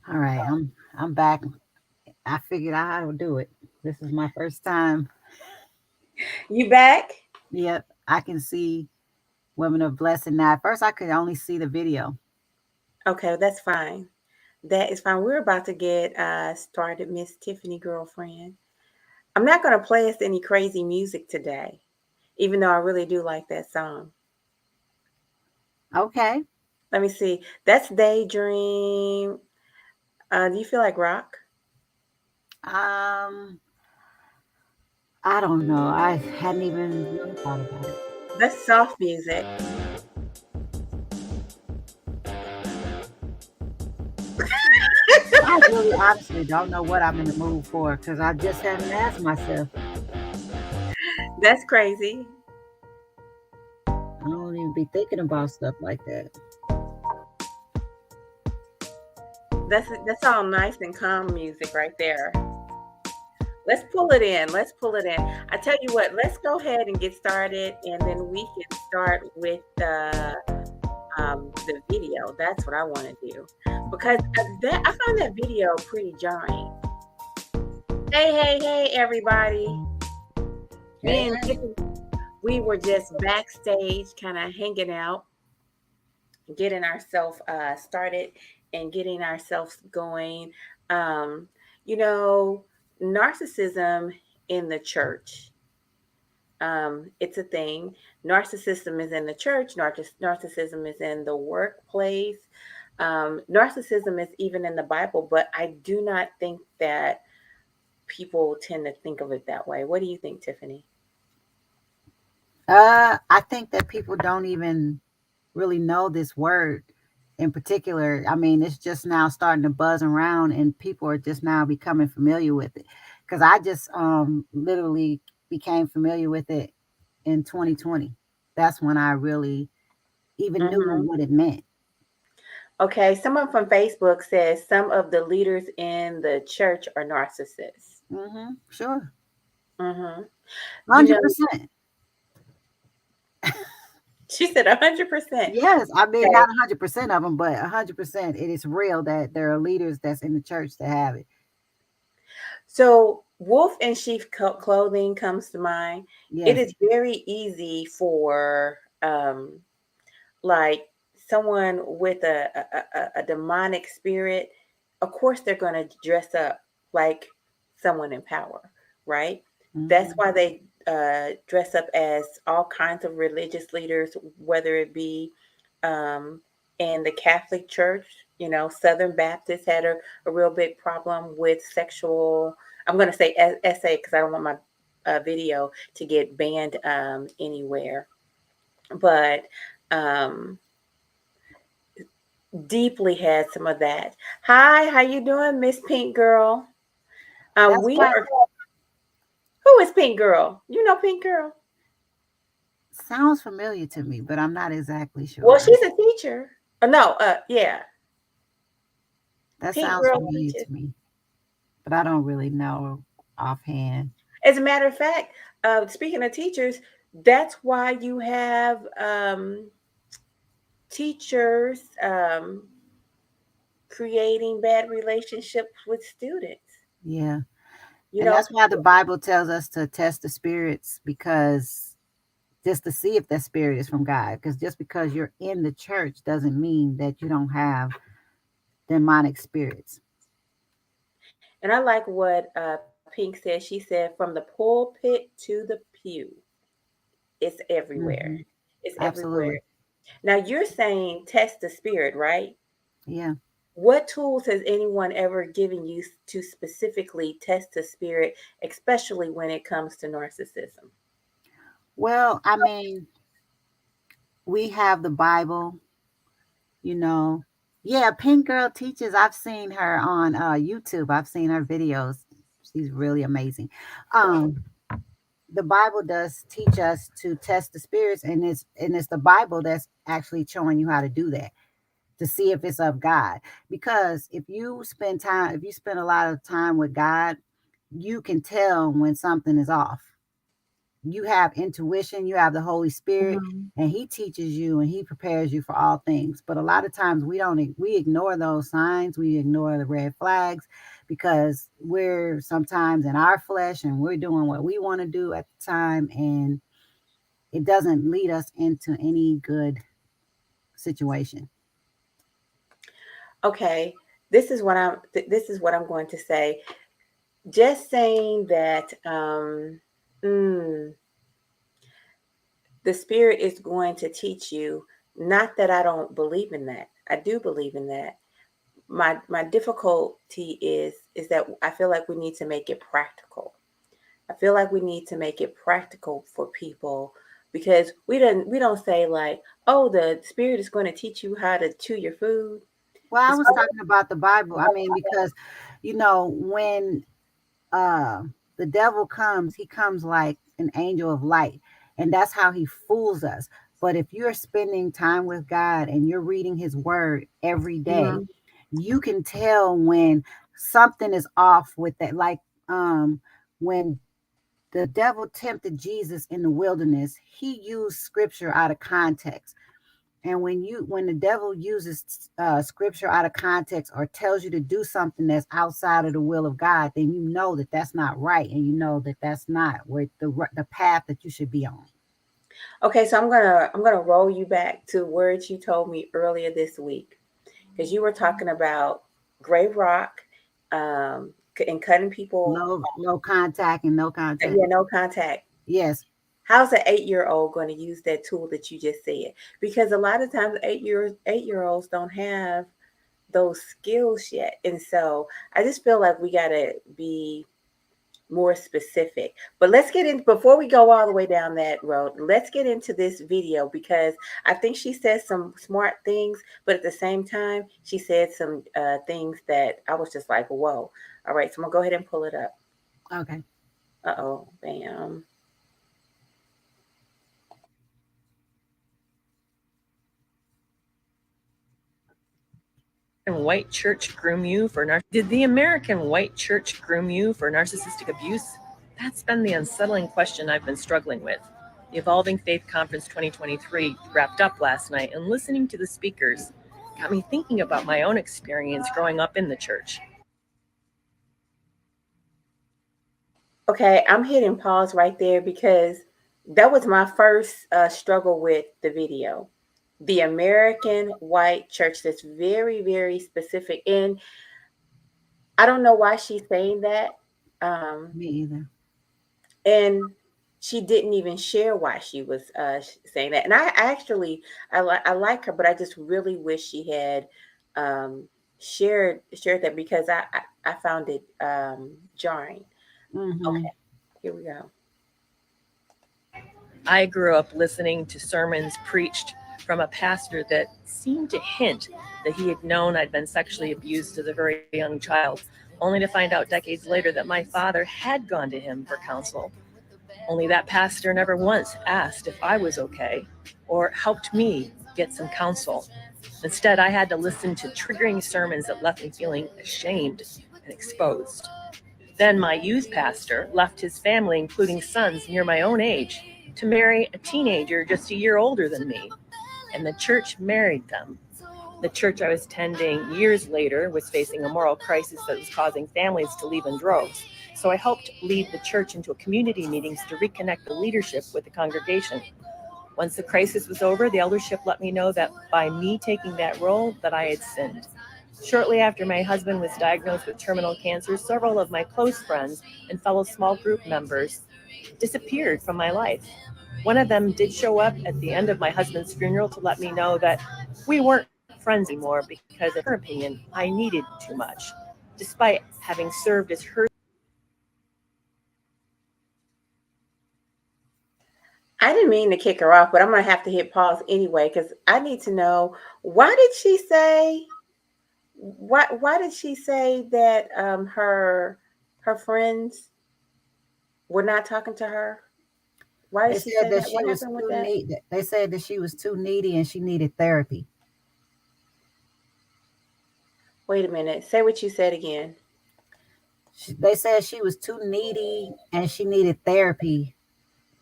All right, I'm back. I figured out how to do it. This is my first time. You back? Yep, I can see Women of Blessing now. At first, I could only see the video. Okay, that's fine. That is fine. We're about to get started, Miss Tiffany, girlfriend. I'm not going to play us any crazy music today, even though I really do like that song. Okay. Let me see. That's Daydream. Do you feel like rock? Um, I don't know. I hadn't even really thought about it. That's soft music. I really honestly don't know what I'm in the mood for because I just haven't asked myself. That's crazy. I don't even be thinking about stuff like that. That's all nice and calm music right there. Let's pull it in. Let's pull it in. I tell you what, let's go ahead and get started, and then we can start with the video. That's what I want to do because I found that video pretty jarring. Hey, hey, hey, everybody! Hey, Me and hey. Tiffany, we were just backstage, kind of hanging out, getting ourselves started, and getting ourselves going. Um, you know, narcissism in the church. It's a thing. Narcissism is in the church. Narcissism is in the workplace. Narcissism is even in the Bible, but I do not think that people tend to think of it that way. What do you think, Tiffany? I think that people don't even really know this word in particular. I mean, it's just now starting to buzz around, and people are just now becoming familiar with it. Because I just literally became familiar with it in 2020. That's when I really even knew Hmm. what it meant. Okay, someone from Facebook says some of the leaders in the church are narcissists. Sure, Hmm. You know, 100%. she said 100%. Yes, I mean Okay, not 100% of them, but 100%. It is real that there are leaders that's in the church that have it. so wolf in sheep clothing comes to mind. It Yes. is very easy for like someone with a demonic spirit. Of course, they're going to dress up like someone in power, right? That's Hmm. why they dress up as all kinds of religious leaders, whether it be um, in the Catholic Church. You know, Southern Baptists had a real big problem with sexual. I'm going to say essay because I don't want my video to get banned anywhere. But um, deeply had some of that. Hi, how you doing, Miss Pink Girl? That's We why are. Who is Pink Girl? You know Pink Girl? sounds familiar to me, but I'm not exactly Well, sure. she's a teacher. No, yeah, That Pink sounds Girl familiar teaches. to me, but I don't really know offhand. As a matter of fact, speaking of teachers, that's why you have teachers creating bad relationships with students. Yeah. You And know, that's why the Bible tells us to test the spirits because just to see if that spirit is from God. Because just because you're in the church doesn't mean that you don't have demonic spirits. and I like what Pink said. She said, "From the pulpit to the pew, it's everywhere. Hmm. It's everywhere." Absolutely. Now you're saying test the spirit, right? Yeah. What tools has anyone ever given you to specifically test the spirit, especially when it comes to narcissism? Well, I mean, we have the Bible, you know. Yeah, Pink Girl teaches. I've seen her on YouTube. I've seen her videos. She's really amazing. Um, the Bible does teach us to test the spirits, and it's the Bible that's actually showing you how to do that to see if it's of God. Because if you spend a lot of time with God, you can tell when something is off. you have intuition, you have the Holy Spirit, Mhm. and He teaches you and He prepares you for all things. But a lot of times we ignore those signs, we ignore the red flags because we're sometimes in our flesh and we're doing what we want to do at the time, and it doesn't lead us into any good situation. Okay, this is what I'm going to say. Just saying that mm, the spirit is going to teach you. Not that I don't believe in that. I do believe in that. My difficulty is that I feel like we need to make it practical. I feel like we need to make it practical for people because we don't say like, oh, the spirit is going to teach you how to chew your food. Well, The I was spirit, talking about the Bible. I mean, because when uh the devil comes, he comes like an angel of light, and that's how he fools us. But if you're spending time with God and you're reading his word every day, Mhm. you can tell when something is off with that. Like when the devil tempted Jesus in the wilderness, he used scripture out of context. And when the devil uses scripture out of context or tells you to do something that's outside of the will of God, then you know that that's not right, and you know that that's not where the path that you should be on. Okay, so I'm gonna roll you back to words you told me earlier this week because you were talking about gray rock and cutting people. Low contact and no contact. Yeah, no contact. Yes. How's an 8-year old going to use that tool that you just said? Because a lot of times 8-year olds don't have those skills yet, and so I just feel like we got to be more specific. But let's get in before we go all the way down that road. Let's get into this video because I think she said some smart things, but at the same time, she said some things that I was just like, whoa. All right, so I'm gonna go ahead and pull it up. Okay. Uh-oh, bam. White church groom you for Did the American white church groom you for narcissistic abuse? That's been the unsettling question I've been struggling with. The Evolving Faith Conference 2023 wrapped up last night, and listening to the speakers got me thinking about my own experience growing up in the church. Okay, I'm hitting pause right there because that was my first struggle with the video. The American white church, that's very, very specific. And I don't know why she's saying that. Um, Me either. and she didn't even share why she was saying that. And I like her, but I just really wish she had um, shared that because I found it jarring. Mm-hmm. Okay, here we go. I grew up listening to sermons preached from a pastor that seemed to hint that he had known I'd been sexually abused as a very young child, only to find out decades later that my father had gone to him for counsel. Only that pastor never once asked if I was okay or helped me get some counsel. Instead, I had to listen to triggering sermons that left me feeling ashamed and exposed. Then my youth pastor left his family, including sons near my own age, to marry a teenager just a year older than me, and the church married them. The church I was attending years later was facing a moral crisis that was causing families to leave in droves. So I helped lead the church into community meetings to reconnect the leadership with the congregation. Once the crisis was over, the eldership let me know that by me taking that role, that I had sinned. Shortly after my husband was diagnosed with terminal cancer, several of my close friends and fellow small group members disappeared from my life. One of them did show up at the end of my husband's funeral to let me know that we weren't friends anymore because, in her opinion, I needed too much. Despite having served as her. I didn't mean to kick her off, but I'm gonna have to hit pause anyway because I need to know why did she say why did she say that her friends were not talking to her? Why did They she said say that that? she What was happened with too that? needy. They said that she was too needy and she needed therapy. Wait a minute. Say what you said again. They said she was too needy and she needed therapy.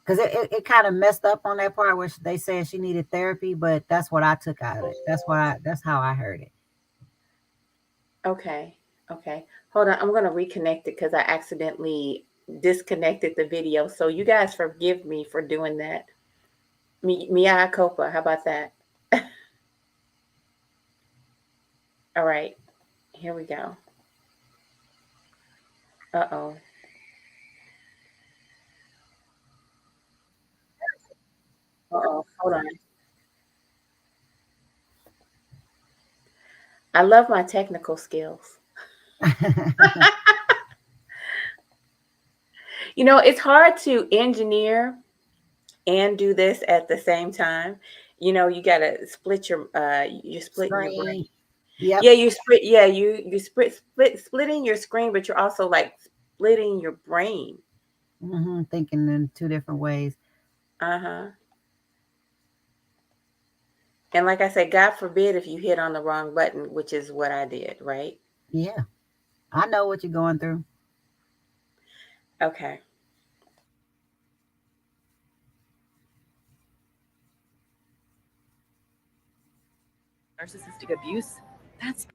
Because it kind of messed up on that part where they said she needed therapy, but that's what I took out of it. That's how I heard it. Okay. Okay. Hold on. I'm going to reconnect it because I accidentally disconnected the video. So you guys forgive me for doing that. Mia Copa. How about that? All right. Here we go. Uh-oh. Uh-oh. Hold on. I love my technical skills. You know, it's hard to engineer and do this at the same time. You know, you got to split you're splitting your brain. Screen. Yep. Yeah, you splitting your screen, but you're also like splitting your brain. Thinking in two different ways. Uh-huh. And like I said, God forbid if you hit on the wrong button, which is what I did, right? Yeah. I know what you're going through. Okay. Narcissistic abuse, that's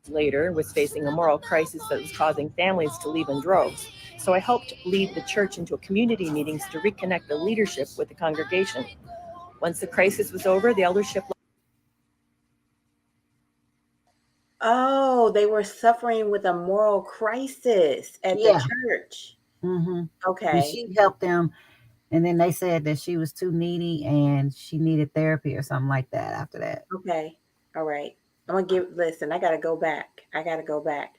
later was facing a moral crisis that was causing families to leave in droves. So I helped lead the church into community meetings to reconnect the leadership with the congregation. Once the crisis was over, the eldership. Oh, they were suffering with a moral crisis at the Yeah. church. hmm And Okay. she helped them, and then they said that she was too needy and she needed therapy or something like that after that. Okay. All right. Listen, I got to go back. I got to go back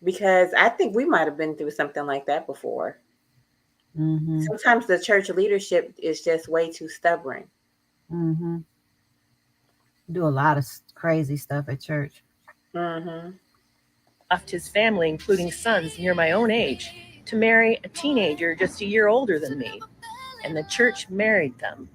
because I think we might have been through something like that before. hmm Sometimes the church leadership is just way too stubborn. hmm Do a lot of crazy stuff at church. Mm-hmm. Left his family, including sons near my own age, to marry a teenager just a year older than me. And the church married them.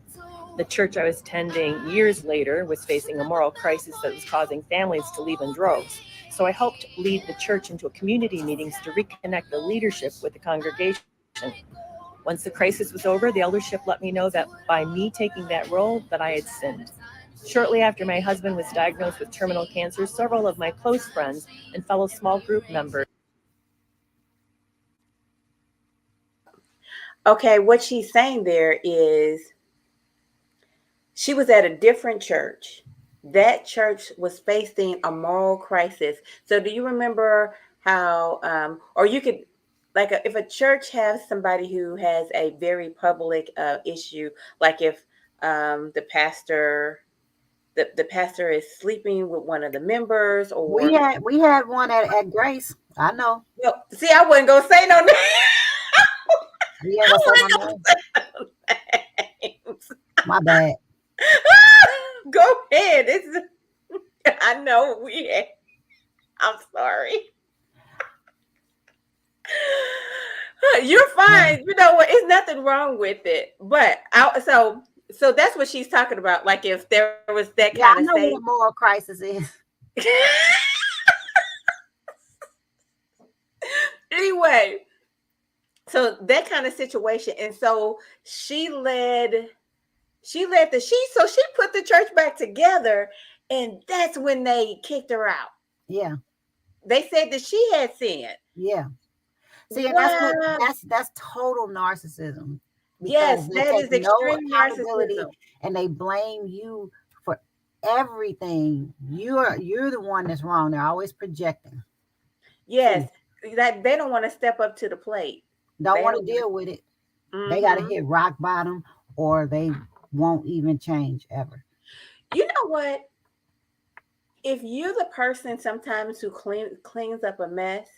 The church I was attending years later was facing a moral crisis that was causing families to leave in droves. So I helped lead the church into community meetings to reconnect the leadership with the congregation. Once the crisis was over, the eldership let me know that by me taking that role, that I had sinned. Shortly after my husband was diagnosed with terminal cancer, several of my close friends and fellow small group members. Okay, what she's saying there is she was at a different church. That church was facing a moral crisis. So, do you remember how, or you could, if a church has somebody who has a very public issue, like if the pastor is sleeping with one of the members, We or had we had one at Grace. I know. well, see, I wasn't gonna say no name. You ain't I gonna say my wasn't name. gonna say no names. My bad. Go ahead. I know we. I'm sorry. You're Yeah. fine. You know what? It's nothing wrong with it. But so that's what she's talking about. Like if there was that kind of Yeah, I say. know what a moral crisis is. Anyway, so that kind of situation, and so she put the church back together, and that's when they kicked her out. Yeah. They said that she had sinned. Yeah. See, and Wow. that's total narcissism because Yes, they that take is no extreme accountability narcissism. and they blame you for everything. You're the one that's wrong. They're always projecting. Yes, See, that they don't want to step up to the plate. don't They want to don't want. deal with it. They got to Mm-hmm. hit rock bottom or they won't even change ever. You know what? If you're the person sometimes who cleans up a mess,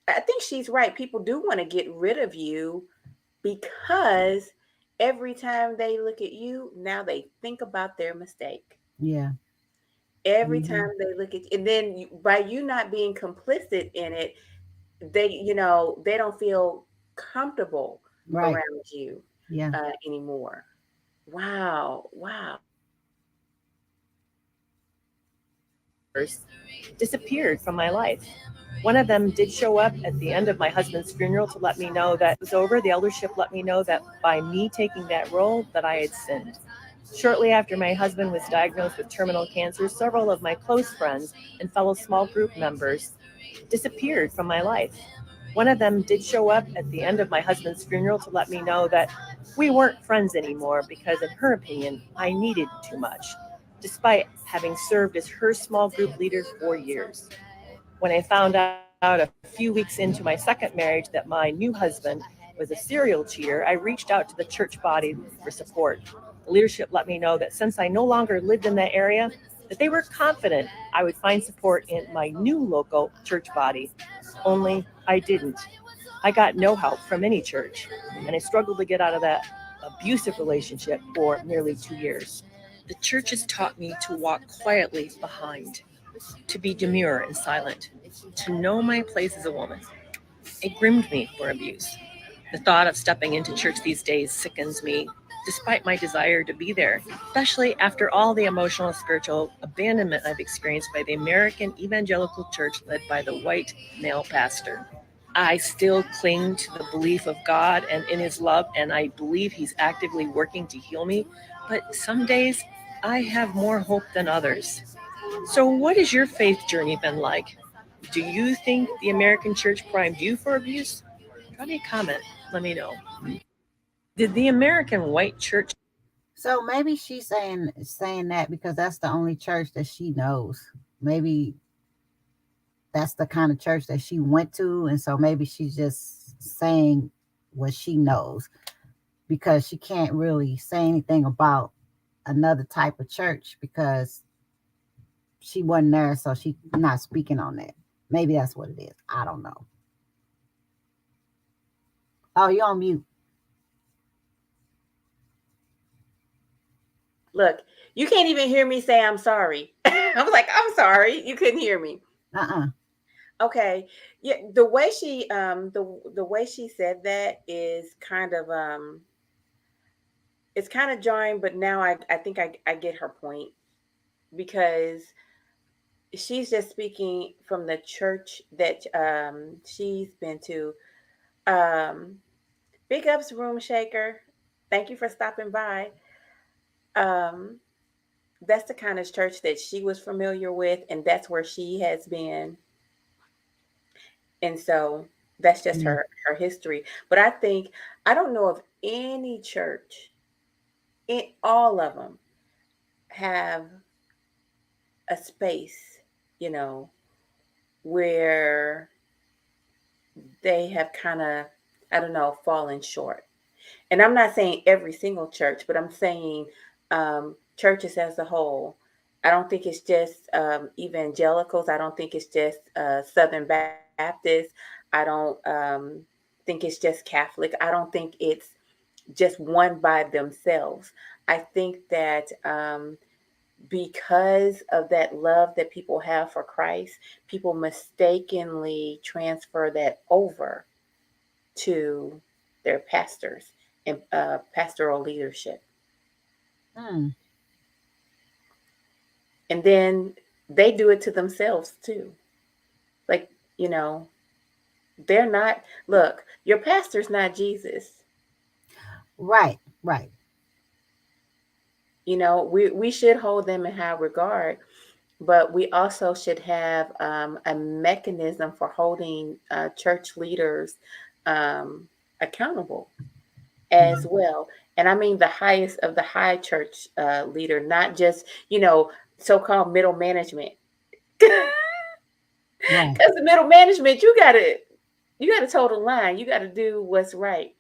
I think she's right. People do want to get rid of you because every time they look at you, now they think about their mistake. Yeah. Every hmm time they look at you, and then by you not being complicit in it, they don't feel comfortable Right. around you Yeah. anymore. Wow, wow. Disappeared from my life. One of them did show up at the end of my husband's funeral to let me know that it was over. The eldership let me know that by me taking that role, that I had sinned. Shortly after my husband was diagnosed with terminal cancer, several of my close friends and fellow small group members disappeared from my life. One of them did show up at the end of my husband's funeral to let me know that we weren't friends anymore because, in her opinion, I needed too much, despite having served as her small group leader for years. When I found out a few weeks into my second marriage that my new husband was a serial cheater, I reached out to the church body for support. The leadership let me know that since I no longer lived in that area, that they were confident I would find support in my new local church body. Only I didn't. I got no help from any church, and I struggled to get out of that abusive relationship for nearly 2 years. The church has taught me to walk quietly behind, to be demure and silent, to know my place as a woman. It groomed me for abuse. The thought of stepping into church these days sickens me, despite my desire to be there, especially after all the emotional and spiritual abandonment I've experienced by the American evangelical church led by the white male pastor. I still cling to the belief of God and in His love, and I believe He's actively working to heal me. But some days I have more hope than others. So, what has your faith journey been like? Do you think the American church primed you for abuse? Drop me a comment. Let me know. Did the American white church? So maybe she's saying that because that's the only church that she knows. Maybe that's the kind of church that she went to, and so maybe she's just saying what she knows because she can't really say anything about another type of church because she wasn't there, so she's not speaking on that. Maybe that's what it is. I don't know. Oh, you're on mute. Look, you can't even hear me say I'm sorry. I was like, I'm sorry. You couldn't hear me. Uh-uh. Okay. Yeah, the way she said that is kind of it's kind of jarring, but now I think I get her point because she's just speaking from the church that she's been to. Um Big ups, Room Shaker. Thank you for stopping by. Um that's the kind of church that she was familiar with, and that's where she has been, and so that's just Mm. her history. But I don't know of any church, in all of them, have a space, you know, where they have kind of, I don't know, fallen short. And I'm not saying every single church, but I'm saying churches as a whole. I don't think it's just evangelicals. I don't think it's just Southern Baptists. I don't think it's just Catholic. I don't think it's just one by themselves. I think that because of that love that people have for Christ, people mistakenly transfer that over to their pastors and pastoral leadership. Mm. And then they do it to themselves too. Like, you know, they're not, look, your pastor's not Jesus. Right, right. You know, we should hold them in high regard, but we also should have a mechanism for holding church leaders um, accountable as Mhm. well. And I mean the highest of the high church leader, not just, you know, so-called middle management. Right. Because the middle management, you gotta toe the line. You gotta do what's right.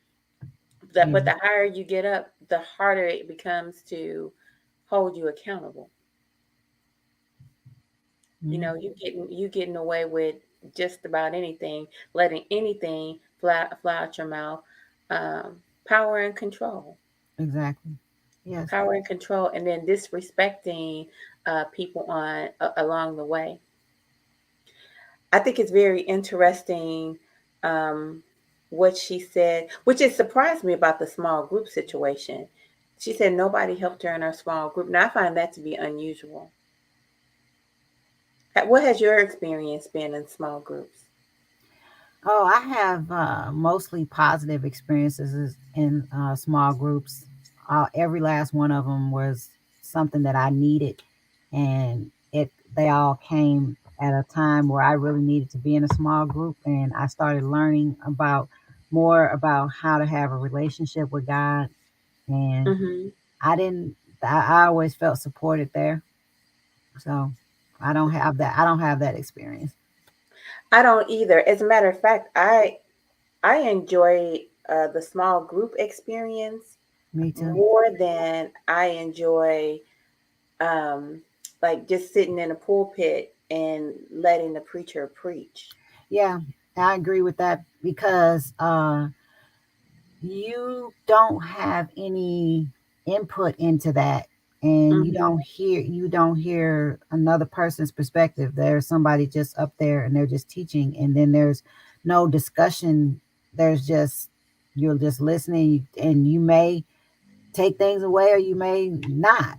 Yeah. But the higher you get up, the harder it becomes to hold you accountable. You Mhm. know, you getting away with just about anything, letting anything fly out your mouth. Um, Power and control, Exactly. Yes. power and control, and then disrespecting people along the way. I think it's very interesting um, what she said, which has surprised me about the small group situation. She said nobody helped her in her small group. Now I find that to be unusual. What has your experience been in small groups? Oh, I have mostly positive experiences in small groups. Every last one of them was something that I needed, and it they all came at a time where I really needed to be in a small group, and I started learning about more about how to have a relationship with God, and Hmm. I didn't. I always felt supported there, so I don't have that experience. I don't either. As a matter of fact, I enjoy the small group experience Me too. more than I enjoy um, like just sitting in a pulpit and letting the preacher preach. Yeah, I agree with that because you don't have any input into that, and Hmm. you don't hear another person's perspective. There's somebody just up there and they're just teaching, and then there's no discussion. There's just you're just listening, and you may take things away or you may not.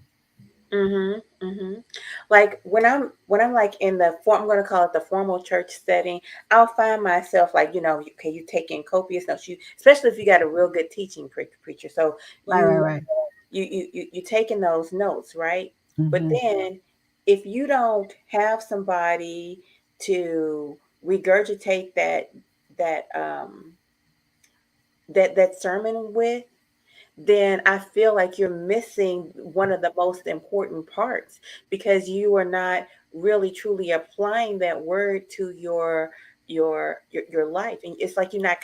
Mhm. Mhm. Like when I'm like in the form, I'm going to call it the formal church setting, I'll find myself like, okay, you taking copious notes, especially if you got a real good teaching preacher. So Right, right, you right. you taking those notes, right? But Hmm. then if you don't have somebody to regurgitate that sermon with, then I feel like you're missing one of the most important parts because you are not really truly applying that word to your life, and it's like you're not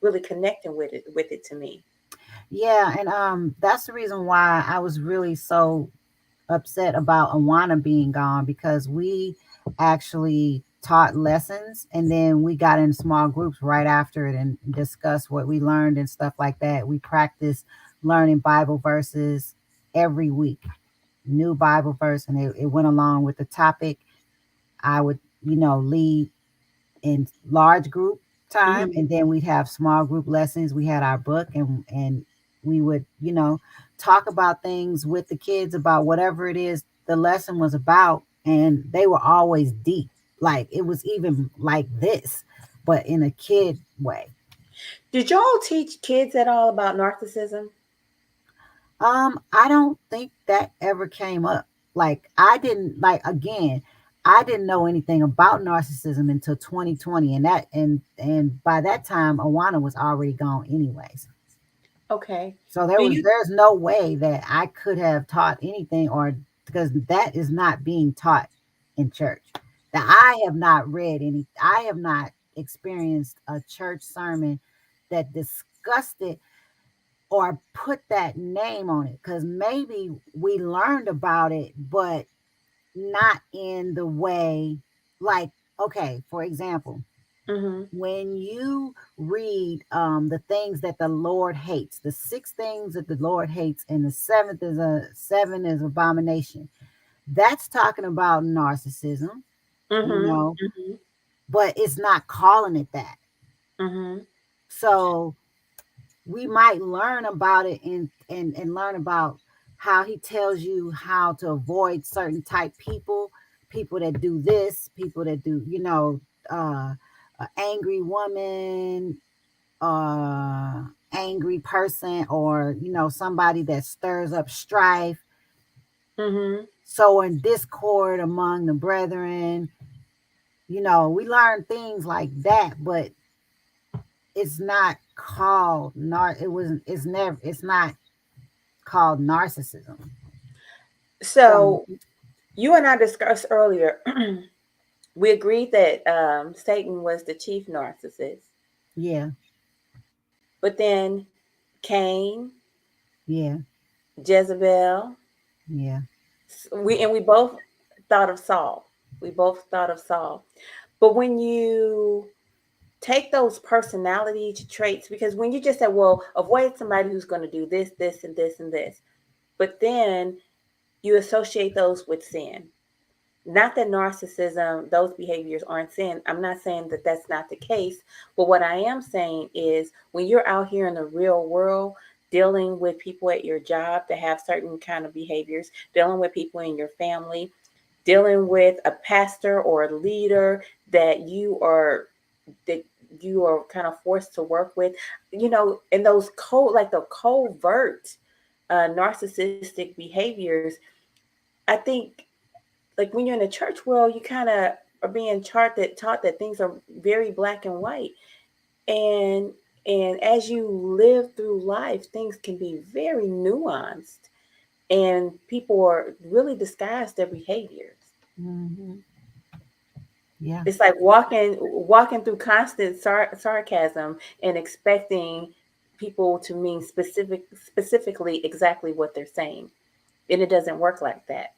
really connecting with it to me. Yeah, and that's the reason why I was really so upset about Awana being gone, because we actually taught lessons and then we got in small groups right after it and discussed what we learned and stuff like that. We practiced learning Bible verses every week, new Bible verse, and it went along with the topic. I would, lead in large group time, Hmm. and then we'd have small group lessons. We had our book, and we would, talk about things with the kids about whatever it is the lesson was about, and they were always deep. Like it was even like this, but in a kid way. Did y'all teach kids at all about narcissism? I don't think that ever came up. Like I didn't like again, I didn't know anything about narcissism until 2020, and by that time Awana was already gone anyways. Okay. So Do you there's no way that I could have taught anything, or because that is not being taught in church. That I have not read any, I have not experienced a church sermon that discussed it or put that name on it, because maybe we learned about it but not in the way, like, okay, for example, Mhm. when you read the things that the Lord hates, the six things that the Lord hates, and the seven is abomination, that's talking about narcissism, you Mhm. know Mhm. but it's not calling it that. Mhm. So we might learn about it and learn about how he tells you how to avoid certain type people, people that do this, people that do, an angry woman, angry person, or somebody that stirs up strife, Mhm. so in discord among the brethren. We learn things like that, but it's not called it wasn't it's never it's not called narcissism. So So you and I discussed earlier, we agreed that Satan was the chief narcissist, yeah, but then Cain, yeah, Jezebel, yeah, we both thought of Saul. We both thought of Saul. But when you take those personality traits, because when you just said, well, avoid somebody who's going to do this, this, and this, and this, but then you associate those with sin. Not that narcissism, those behaviors aren't sin. I'm not saying that that's not the case. But what I am saying is when you're out here in the real world, dealing with people at your job that have certain kind of behaviors, dealing with people in your family, dealing with a pastor or a leader that you are that you are kind of forced to work with, and those like the covert narcissistic behaviors. I think, like when you're in the church world, you kind of are being taught that things are very black and white, and as you live through life, things can be very nuanced, and people are really disguise their behaviors. Hmm. Yeah, It's like walking through constant sarcasm and expecting people to mean specifically exactly what they're saying, and it doesn't work like that.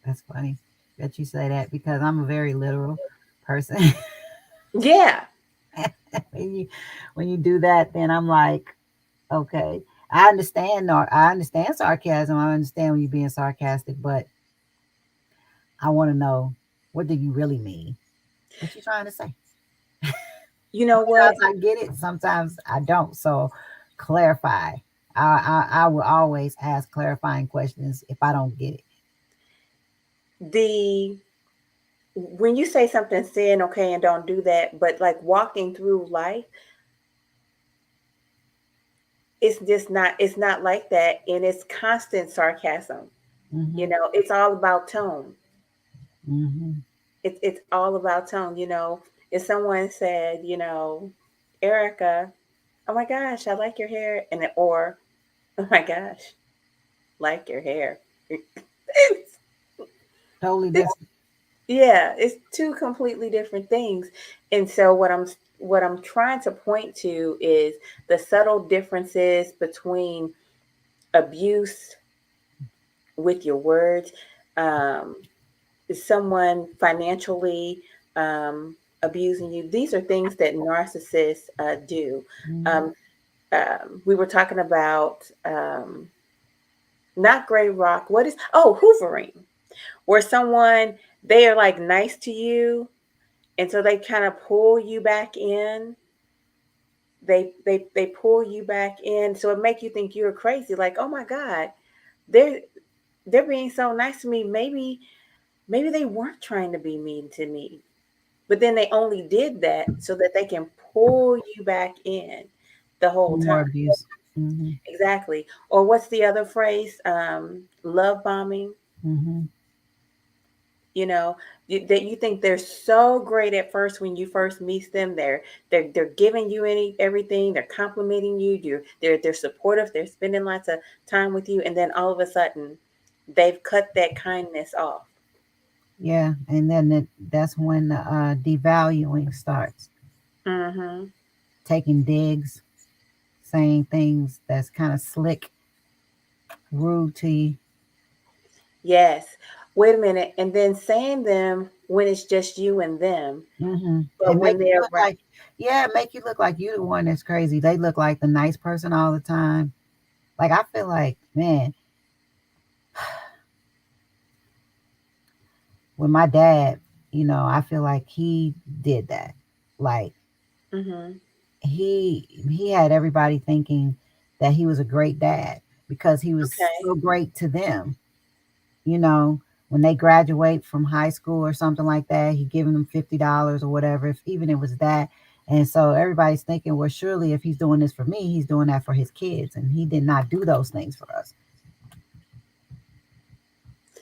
that's funny that you say that because I'm a very literal person. Yeah. when you when you do that, then I'm like, okay, I understand sarcasm. I understand when you're being sarcastic, but I want to know, what do you really mean? What you trying to say? You know Sometimes what? I get it, sometimes I don't. So clarify. I will always ask clarifying questions if I don't get it. The When you say something, saying okay and don't do that, but like walking through life, it's not like that, and it's constant sarcasm. Hmm. It's all about tone. Hmm. It's all about tone. If someone said, Erica, oh my gosh, I like your hair, or oh my gosh, like your hair. Totally It's, different. yeah, it's two completely different things. And so what I'm trying to point to is the subtle differences between abuse with your words, um, someone financially abusing you. These are things that narcissists do. Hmm. Um, we were talking about not gray rock. What is, hoovering, where someone, they are like nice to you, and so they kind of pull you back in. They pull you back in, so it make you think you're crazy. Like, oh my God, they're they're being so nice to me. Maybe they weren't trying to be mean to me, but then they only did that so that they can pull you back in the whole More time. abuse. Hmm. Exactly. Or what's the other phrase? Love bombing. Hmm. You know, that you think they're so great at first when you first meet them. They're giving you everything. They're complimenting you. They're supportive. They're spending lots of time with you, and then all of a sudden, they've cut that kindness off. Yeah, and then that's when the devaluing starts. Hmm. Taking digs, saying things that's kind of slick, rude to you. Yes. Wait a minute, and then saying them when it's just you and them, Hmm. but And make when you they're look like, yeah, make you look like you the one that's crazy. They look like the nice person all the time. Like I feel like, man, with my dad, I feel like he did that. Like hmm he had everybody thinking that he was a great dad because he was okay, so great to them. You know, when they graduate from high school or something like that, he giving them $50 or whatever, if even it was that. And so everybody's thinking, well, surely if he's doing this for me, he's doing that for his kids, and he did not do those things for us.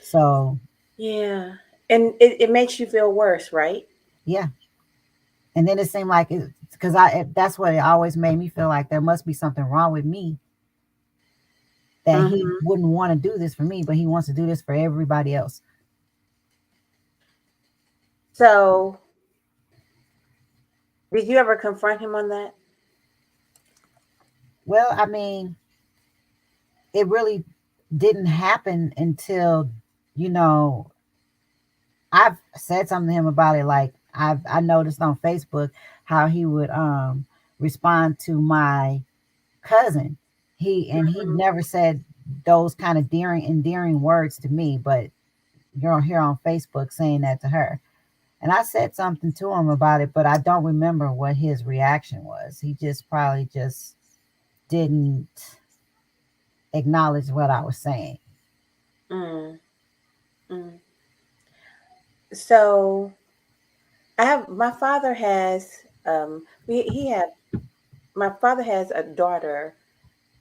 So yeah, and it makes you feel worse, right? yeah, and then it seemed like it because that's what it always made me feel like there must be something wrong with me that he Hmm. wouldn't want to do this for me, but he wants to do this for everybody else. So, did you ever confront him on that? Well, I mean, it really didn't happen until, you know, I've said something to him about it. Like I noticed on Facebook how he would respond to my cousin. He Mhm. never said those kind of endearing words to me, but you're here on Facebook saying that to her. And I said something to him about it, but I don't remember what his reaction was. He just probably just didn't acknowledge what I was saying. Mm, mm. So, I have my father has he had my father has a daughter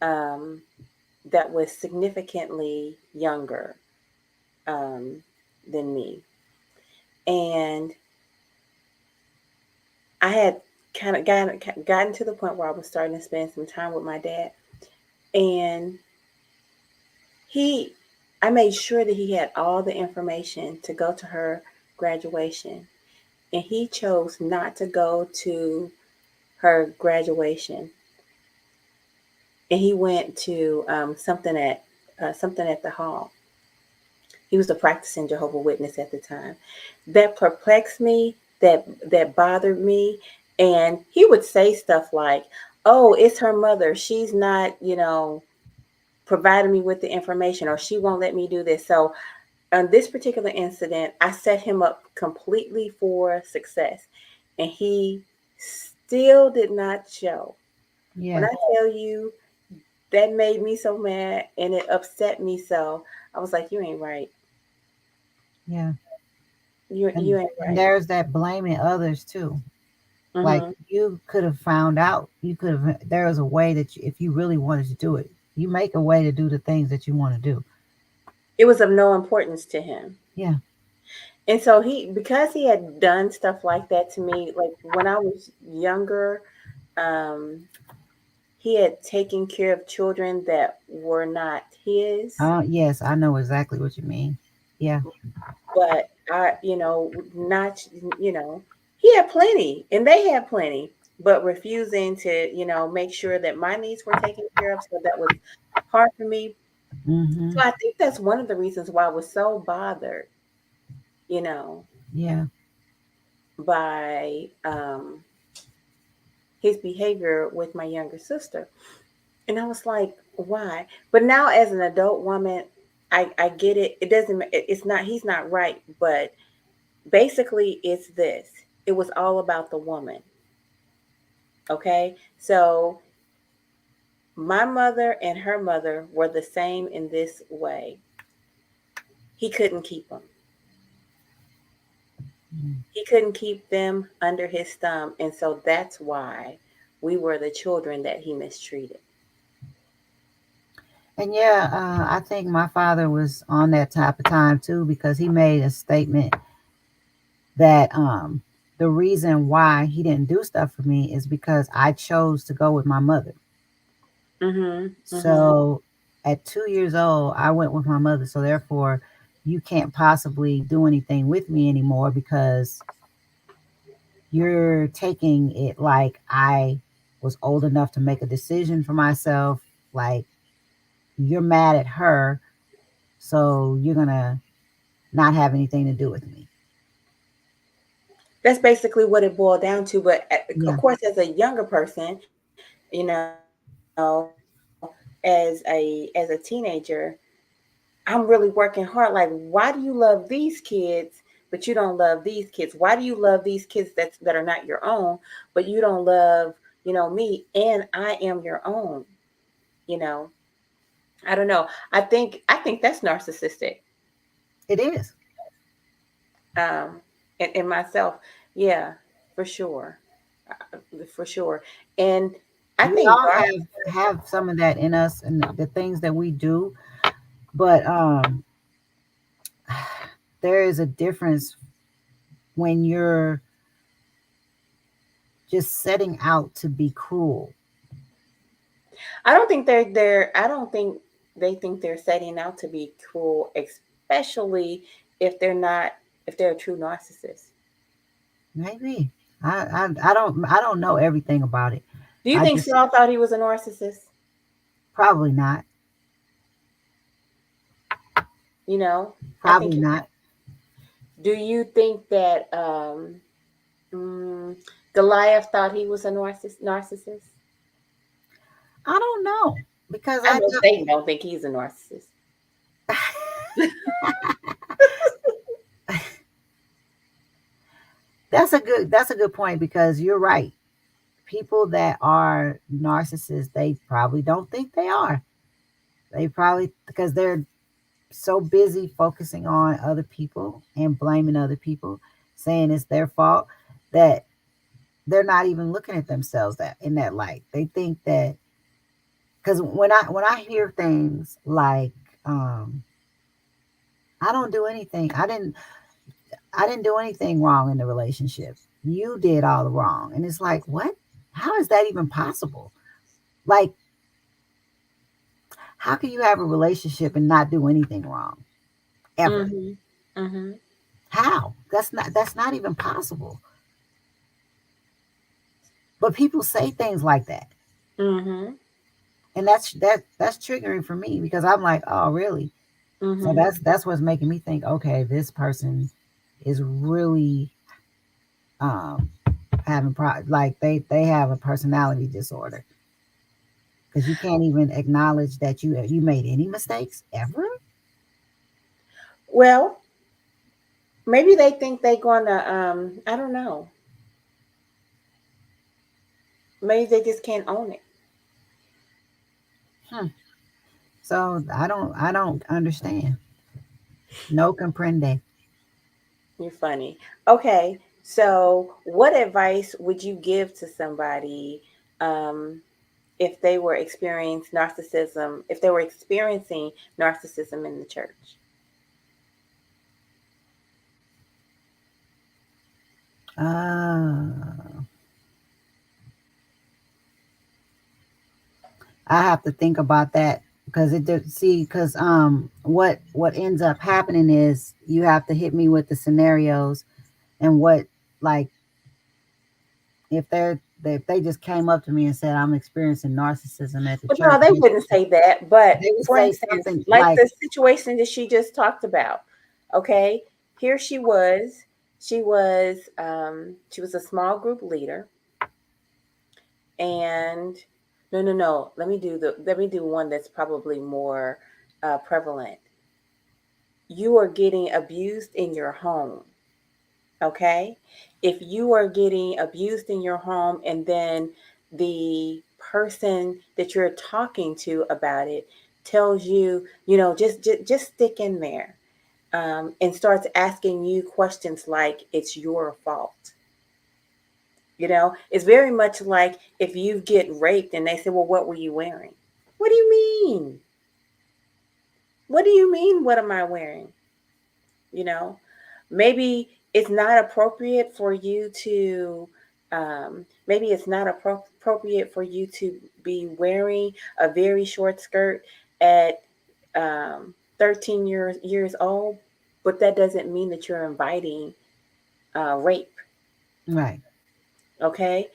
um that was significantly younger um than me. And I had kind of gotten to the point where I was starting to spend some time with my dad. And he I made sure that he had all the information to go to her graduation. And he chose not to go to her graduation, and he went to something at the hall. He was a practicing Jehovah Witness at the time. That perplexed me. That bothered me. And he would say stuff like, "Oh, it's her mother. She's not, providing me with the information, or she won't let me do this." So on this particular incident, I set him up completely for success, and he still did not show. When Yeah, I tell you, that made me so mad and it upset me so, I was like, "You ain't right. yeah. You ain't And right." there's that blaming others too. Like Hmm. you could have found out. You could have. There was a way that if you really wanted to do it, you make a way to do the things that you want to do. It was of no importance to him. Yeah. And so because he had done stuff like that to me, like when I was younger, um, he had taken care of children that were not his. Yes, I know exactly what you mean. Yeah. But not, you know, he had plenty and they had plenty, but refusing to, make sure that my needs were taken care of. So that was hard for me. Mm-hmm. So I think that's one of the reasons why I was so bothered, you know, Yeah. by his behavior with my younger sister. And I was like, why? But now as an adult woman, I get it. It doesn't, it's not, he's not right. But basically, it's this: it was all about the woman. Okay. So my mother and her mother were the same in this way. He couldn't keep them. Mm. He couldn't keep them under his thumb. And so that's why we were the children that he mistreated. And yeah, I think my father was on that type of time too because he made a statement that the reason why he didn't do stuff for me is because I chose to go with my mother. Mm-hmm. Mm-hmm. So at 2 years old, I went with my mother. So therefore, you can't possibly do anything with me anymore because you're taking it like I was old enough to make a decision for myself. Like you're mad at her, so you're gonna not have anything to do with me. That's basically what it boiled down to. But of Yeah. course, as a younger person, as a teenager, I'm really working hard. Like, why do you love these kids, but you don't love these kids? Why do you love these kids that are not your own, but you don't love, me, and I am your own? You know, I don't know. I think that's narcissistic. It is. In myself, yeah, for sure, for sure. And I We think all God. have some of that in us and the things that we do, but there is a difference when you're just setting out to be cruel. I don't think I don't think they think they're setting out to be cruel, especially if they're not if they're a true narcissist. Maybe. I don't know everything about it. Do you I think just Saul thought he was a narcissist? probably not. You know, I think. Probably not. Do you think that mm, Goliath thought he was a narcissist? I don't know because I I know don't. Satan don't think he's a narcissist. That's a good point because you're right. People that are narcissists, they probably don't think they are. They probably because they're so busy focusing on other people and blaming other people, saying it's their fault. that they're not even looking at themselves that in that light. They think that because when I hear things like, um, I don't do anything. I didn't do anything wrong in the relationship. You did all the wrong. And it's like, what? How is that even possible? Like, how can you have a relationship and not do anything wrong ever? Mhm. Mhm. How? That's not even possible. But people say things like that. Mhm. And that's triggering for me because I'm like, oh really? So Mhm. that's what's making me think, okay, this person is really um having like they have a personality disorder because you can't even acknowledge that you made any mistakes ever. Well, maybe they think they gonna I don't know. Maybe they just can't own it. Hmm. So I don't understand. No comprende. You're funny. Okay, so what advice would you give to somebody um, if they were experiencing narcissism? If they were experiencing narcissism in the church? uh I have to think about that because it did see because what ends up happening is you have to hit me with the scenarios and what, like, if they just came up to me and said I'm experiencing narcissism at the Well, church, no, they wouldn't say that. But they would for say instance, something like like, the situation that she just talked about. Okay, here she was. She was a small group leader, and no, no, no. Let me do one that's probably more prevalent. You are getting abused in your home. Okay, if you are getting abused in your home, and then the person that you're talking to about it tells you, just stick in there, and starts asking you questions like it's your fault. It's very much like if you get raped and they say, well, what were you wearing? What do you mean? What do you mean? What am I wearing? You know, maybe it's not appropriate for you to, maybe it's not appropriate for you to be wearing a very short skirt at 13 years old, but that doesn't mean that you're inviting rape. right, Okay,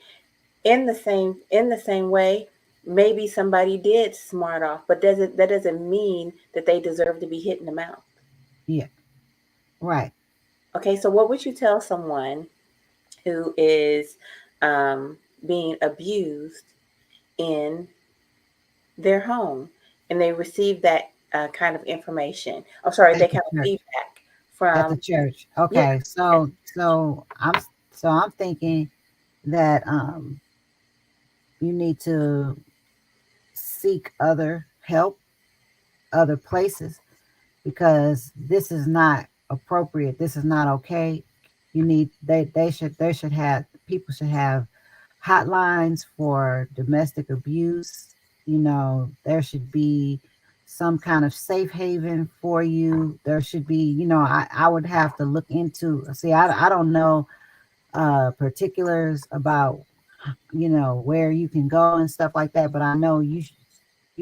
in the same way, maybe somebody did smart off, but that doesn't mean that they deserve to be hit in the mouth. yeah, right. Okay, so what would you tell someone who is um, being abused in their home, and they receive that kind of information? Oh, sorry, At that the kind of church. feedback At the from, church. yeah. Okay, so I'm thinking that you need to seek other help, other places, because this is not appropriate. This is not okay. You need they should have people should have hotlines for domestic abuse. There should be some kind of safe haven for you. There should be, I would have to look into, see, I don't know particulars about, where you can go and stuff like that, but I know you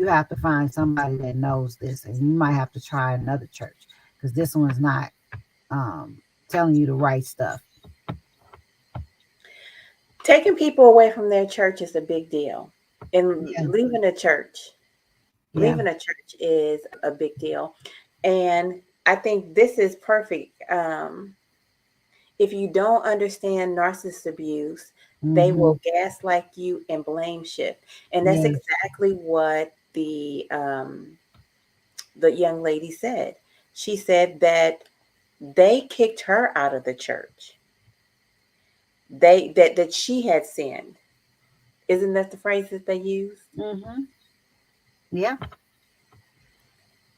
have to find somebody that knows this, and you might have to try another church because this one's not um, telling you the right stuff. Taking people away from their church is a big deal, and Yeah, yeah, leaving a church is a big deal. And I think this is perfect. If you don't understand narcissist abuse, they mm-hmm, will gaslight you and blame shift. And that's yes, exactly what the young lady said. She said that they kicked her out of the church. That she had sinned. Isn't that the phrase that they use? mm-hmm, yeah,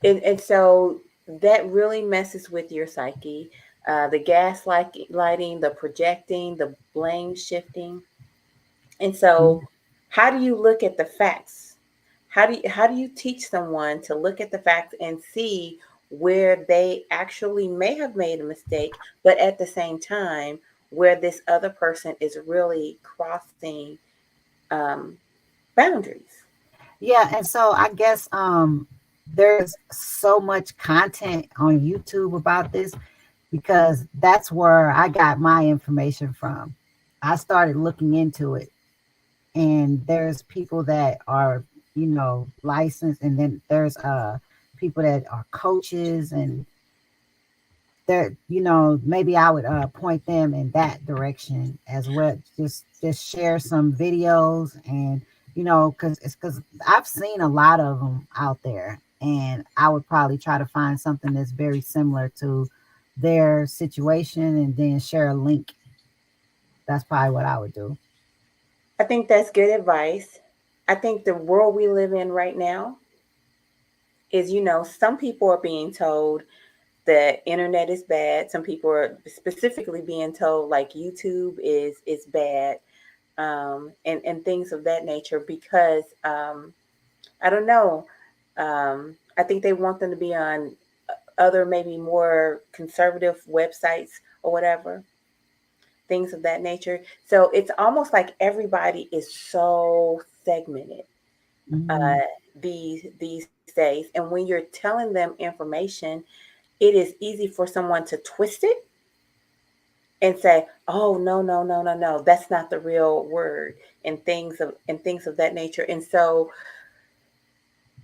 And so that really messes with your psyche. the gaslighting, the projecting, the blame shifting. And so, how do you look at the facts? How do you teach someone to look at the facts and see where they actually may have made a mistake, but at the same time, where this other person is really crossing um, boundaries? Yeah, and so I guess there's so much content on YouTube about this because that's where I got my information from. I started looking into it, and there's people that are, licensed, and then there's people that are coaches, and they're, maybe I would point them in that direction as well. Just share some videos, and because I've seen a lot of them out there, and I would probably try to find something that's very similar to their situation and then share a link. That's probably what I would do. I think that's good advice. I think the world we live in right now is, some people are being told the internet is bad. Some people are specifically being told like YouTube is bad, and things of that nature because I don't know. I think they want them to be on other maybe more conservative websites or whatever, things of that nature. So it's almost like everybody is so segmented Hmm. uh, these days, and when you're telling them information, it is easy for someone to twist it and say, "Oh, no, no, no, no, no, that's not the real word," and things of that nature. And so,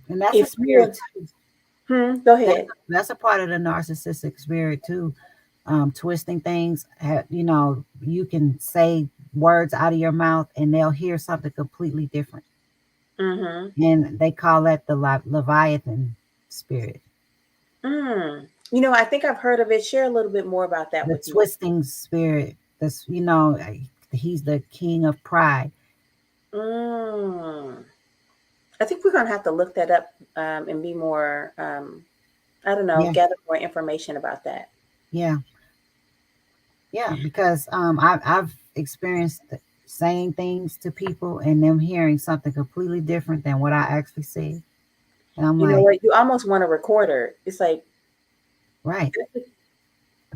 And that's a if spirit you're, too. go That's ahead. that's a part of the narcissistic spirit too. Twisting things. You can say words out of your mouth, and they'll hear something completely different. Mm-hmm. And they call that the Leviathan spirit, I think I've heard of it. Share a little bit more about that the with me. twisting spirit. He's the king of pride. Mm. I think we're gonna have to look that up and be more. I don't know, Yeah, gather more information about that. yeah, yeah. Because I've experienced saying things to people and them hearing something completely different than what I actually said, and I'm You know like, what? You almost want to record her. It's like right,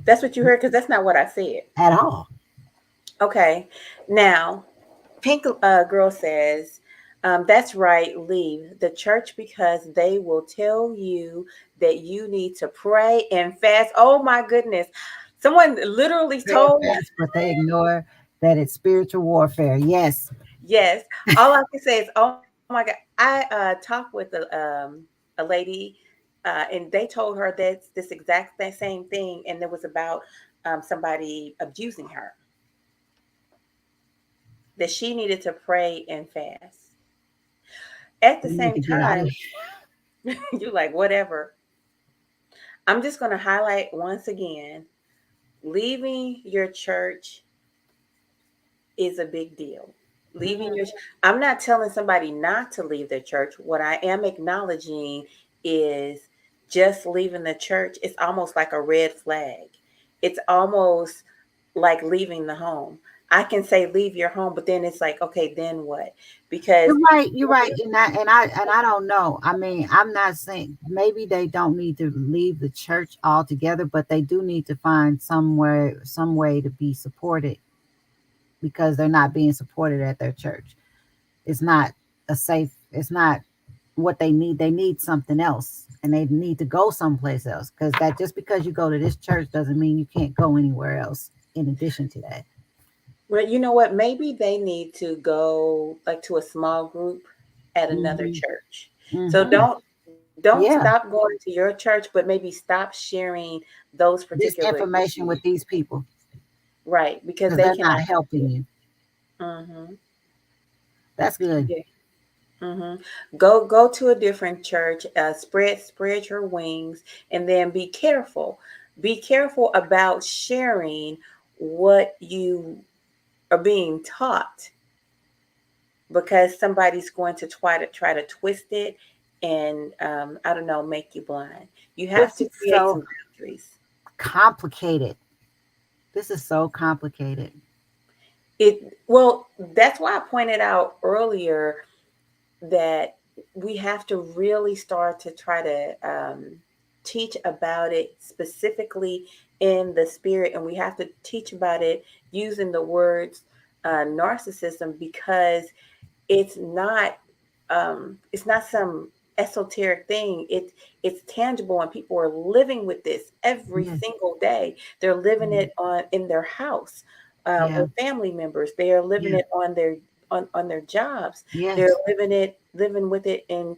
that's what you heard because that's not what I said. at all. Okay, now Pink Girl says, that's right, leave the church because they will tell you that you need to pray and fast. Oh my goodness. Someone literally Pray and told, fast, but they ignore that it's spiritual warfare. Yes. yes, all I can say is, oh my God. I talked with a lady and they told her that this exact same thing, and it was about somebody abusing her, that she needed to pray and fast. At the You need same to get out of time, here. you're like, whatever. I'm just going to highlight once again, leaving your church is a big deal. Leaving Mhm. your, I'm not telling somebody not to leave their church. What I am acknowledging is just leaving the church. It's almost like a red flag. It's almost like leaving the home. I can say leave your home, but then it's like, okay, then what? Because You're right. You're right. And I don't know. I mean, I'm not saying maybe they don't need to leave the church altogether, but they do need to find somewhere, some way to be supported because they're not being supported at their church. It's not a safe. It's not what they need. They need something else, and they need to go someplace else. Because that just because you go to this church doesn't mean you can't go anywhere else. In addition to that, well, you know what? Maybe they need to go like to a small group at another hmm church. So hmm don't stop yeah, going to your church, but maybe stop sharing those this particular information issues. with these people Right, because because they they're cannot not help helping you. you. Hmm. That's good. Yeah. Hmm. Go to a different church. Spread your wings, and then be careful. Be careful about sharing what you are being taught, because somebody's going to try to twist it and I don't know, make you blind. You have It's to just create so some boundaries. complicated. This is so complicated. Well, that's why I pointed out earlier that we have to really start to try to teach about it specifically in the spirit, and we have to teach about it using the words narcissism, because it's not it's not some esoteric thing. It's tangible, and people are living with this every Yeah. single day. They're living Yeah. it on in their house Yeah. with family members. They are living Yeah. it on their jobs. They're Yes. living with it in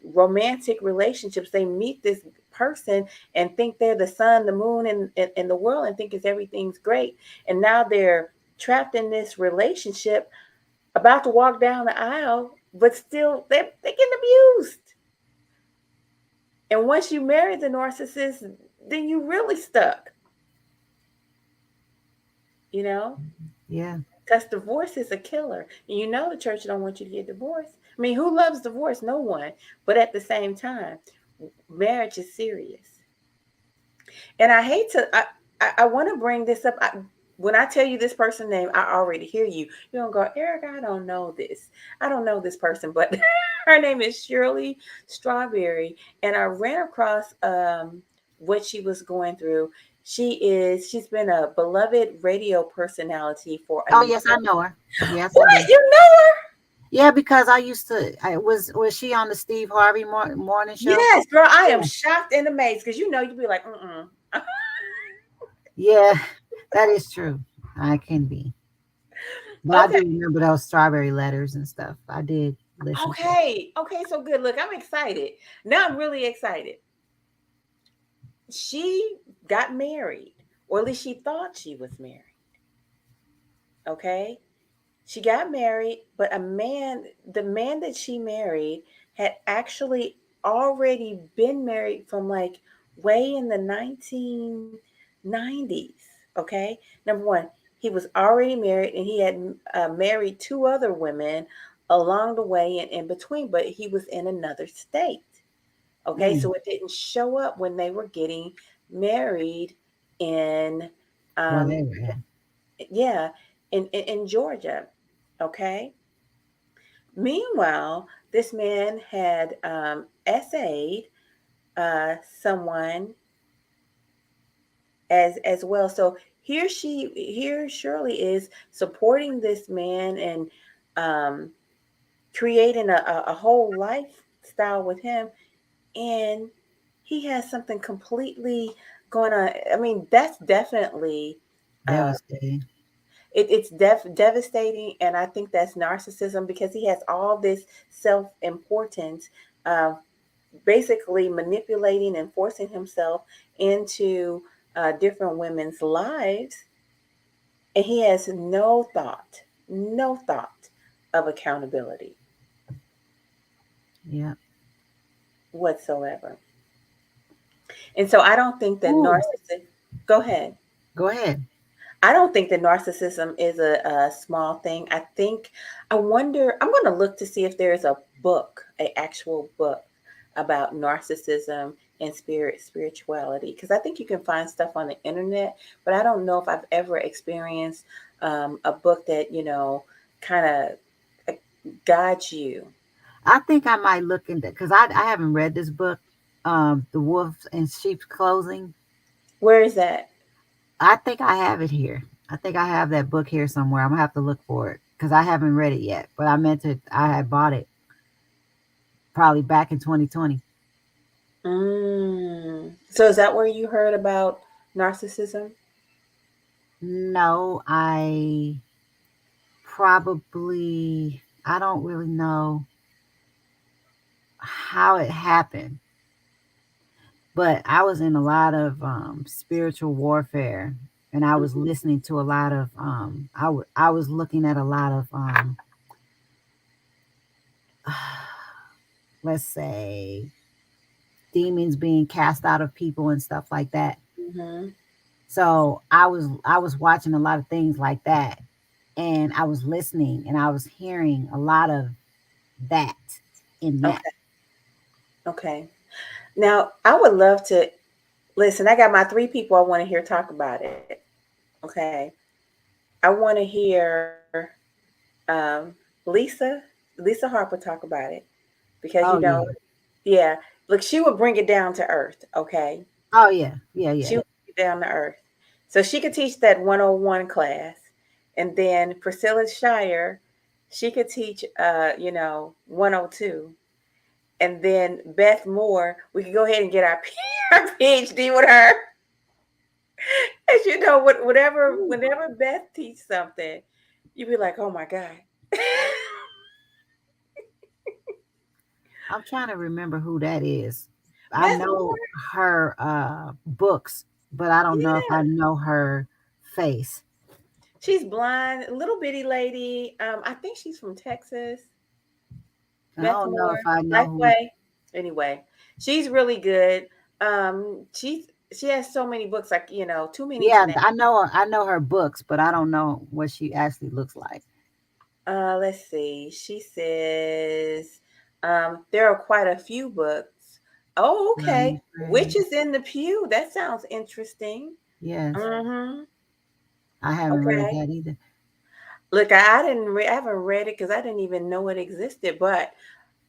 romantic relationships. They meet this person and think they're the sun, the moon, and the world, and think it's everything's great. And now they're trapped in this relationship, about to walk down the aisle, but still they're getting abused. And once you marry the narcissist, then you really stuck, you know, Yeah. because divorce is a killer. And you know the church don't want you to get divorced. I mean, who loves divorce? No one. But at the same time, marriage is serious. And I hate to, I want to bring this up. When I tell you this person's name, I already hear you. You don't go, Erica, I don't know this. I don't know this person, but her name is Shirley Strawberry. And I ran across what she was going through. She's been a beloved radio personality for a Oh, number. yes, I know her. Yes, I What? do. You know Yeah, because I used to. I was she on the Steve Harvey morning her? show? Yes, girl, I am Yeah. shocked and amazed because you'd be like, mm-mm. Yeah, that is true. I can be, but I Okay. do remember those strawberry letters and stuff. I did listen to. Okay, so good. Look, I'm excited. Now I'm really excited. She got married, or at least she thought she was married. Okay. She got married, but the man that she married had actually already been married from like way in the 1990s. Okay. Number one, he was already married, and he had married two other women along the way and in between, but he was in another state. Okay, Mm, so it didn't show up when they were getting married in, well, um, they were. Yeah. yeah, in Georgia. Okay. Meanwhile, this man had essayed someone as well. So here Shirley is supporting this man and um, creating a whole lifestyle with him, and he has something completely going on. I mean, that's definitely uh, Devastating. it's devastating, and I think that's narcissism, because he has all this self importance, uh, basically manipulating and forcing himself into different women's lives, and he has no thought of accountability Yeah. whatsoever. And so I don't think that Ooh, narcissism. Go ahead. go ahead. I don't think that narcissism is a small thing. I wonder, I'm going to look to see if there's a book, an actual book about narcissism and spirituality, because I think you can find stuff on the internet, but I don't know if I've ever experienced a book that, kind of guides you. I think I might look into because I haven't read this book, The Wolf in Sheep's Clothing. Where is that? I think I have it here. I think I have that book here somewhere. I'm gonna have to look for it because I haven't read it yet. But I meant to. I had bought it probably back in 2020. So is that where you heard about narcissism? No, I probably. I don't really know how it happened, but I was in a lot of spiritual warfare, and I was Mhm. listening to a lot of. I was looking at a lot of. Let's say demons being cast out of people and stuff like that. Mhm. So I was watching a lot of things like that, and I was listening and I was hearing a lot of that in that. Okay. Okay. Now, I would love to listen. I got my three people I want to hear talk about it. Okay. I want to hear um, Lisa, Lisa Harper talk about it because Oh yeah. yeah, look, she would bring it down to earth. Okay. Oh yeah. Yeah, She yeah. would bring it down to earth. So she could teach that 101 class. And then Priscilla Shire, she could teach, 102. And then Beth Moore, we could go ahead and get our, our PhD with her. As you know, Ooh. whenever Beth teaches something, you'd be like, oh my God. I'm trying to remember who that is. I Beth know Moore, her books, but I don't know if I yeah. know her face. She's blind, little bitty lady. I think she's from Texas. I Beth don't know if Moore, I know who. Lifeway. Anyway, she's really good. She has so many books, like too many to Yeah, name. I know her books, but I don't know what she actually looks like. Let's see. She says there are quite a few books. Oh, okay. Running Free. Witches in the Pew. That sounds interesting. Yes. Mm-hmm. I haven't read Okay. that either. Look, I haven't read it because I didn't even know it existed. But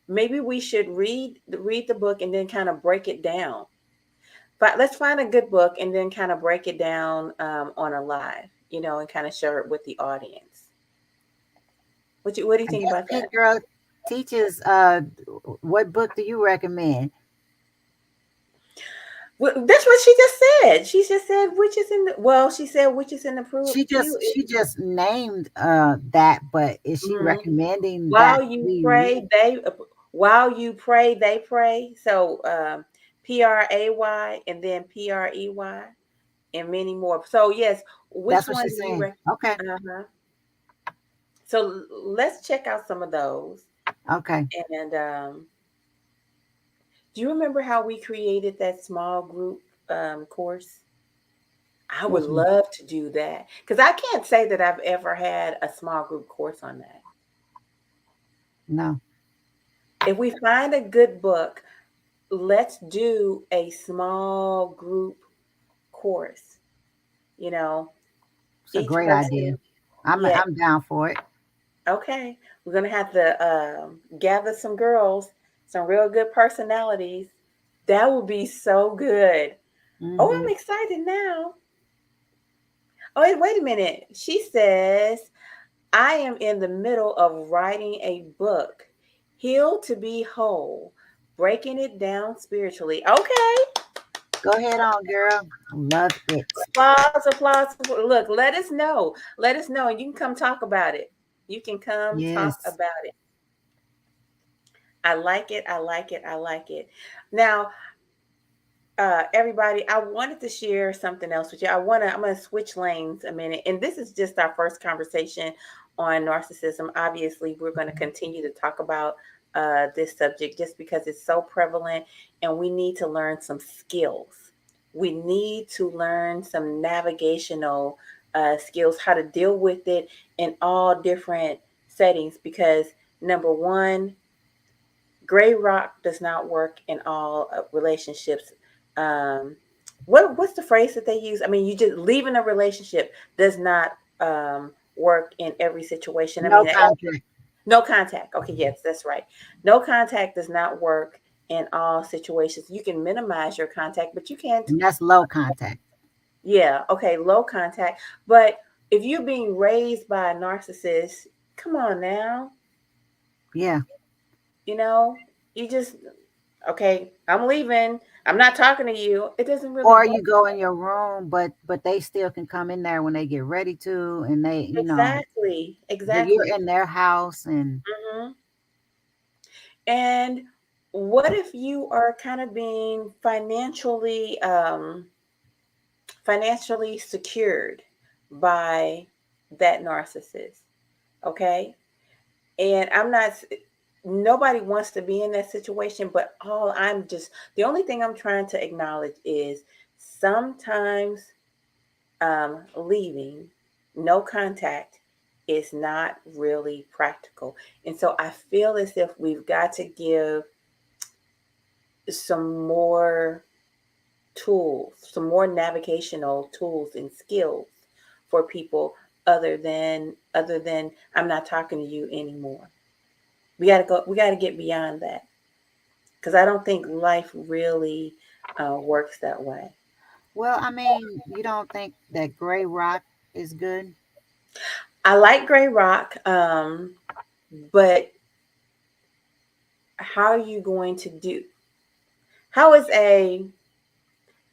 maybe we should read the book and then kind of break it down. But let's find a good book and then kind of break it down on a live, and kind of share it with the audience. What do you I think guess about that? Pink Girl teaches what book do you recommend? Well, that's what she just said. She just said witches in the she said witches in the pew. She just named that, but is she Mhm. recommending that While you we read? pray, they pray. So pray and then prey and many more. So yes, which That's what one she's do you saying. recommend? Okay. Uh-huh. So let's check out some of those. Okay. And do you remember how we created that small group course? I would Which one? love to do that because I can't say that I've ever had a small group course on that. No. If we find a good book, let's do a small group course. You know, It's a each great idea. person, yeah, I'm down for it. okay. We're gonna have to gather some girls, some real good personalities. That would be so good. Oh, Hmm. I'm excited now. Oh, wait a minute. She says, I am in the middle of writing a book, Heal to Be Whole, breaking it down spiritually. Okay. Go ahead on, girl. Love it. Applause, applause. Look, let us know. Let us know. And you can come talk about it. You can come talk Yes. about it. I like it. I like it. I like it. Now, everybody, I wanted to share something else with you. I'm gonna switch lanes a minute. And this is just our first conversation on narcissism. Obviously, we're going to continue to talk about this subject just because it's so prevalent and we need to learn some skills. We need to learn some navigational skills, how to deal with it in all different settings. Because number one, gray rock does not work in all relationships. Um, what's the phrase that they use? I mean, you just leaving a relationship does not work in every situation. I No mean, contact. no contact. Okay, yes, that's right. No contact does not work in all situations. You can minimize your contact, but you can't. And that's low contact. Yeah, okay, low contact. But if you're being raised by a narcissist, come on now, Yeah. you know, you just okay, I'm leaving. I'm not talking to you. It doesn't really Or work. you go in your room, but they still can come in there when they get ready to, and they, Exactly. you're Exactly. in their house, and Hmm. And what if you are kind of being financially secured by that narcissist? Okay. And nobody wants to be in that situation, but the only thing I'm trying to acknowledge is sometimes leaving, no contact, is not really practical. And so I feel as if we've got to give some more tools, some more navigational tools and skills for people other than I'm not talking to you anymore. We got to get beyond that, because I don't think life really works that way. Well, I mean, you don't think that gray rock is good? I like gray rock, but how are you going to do? How is a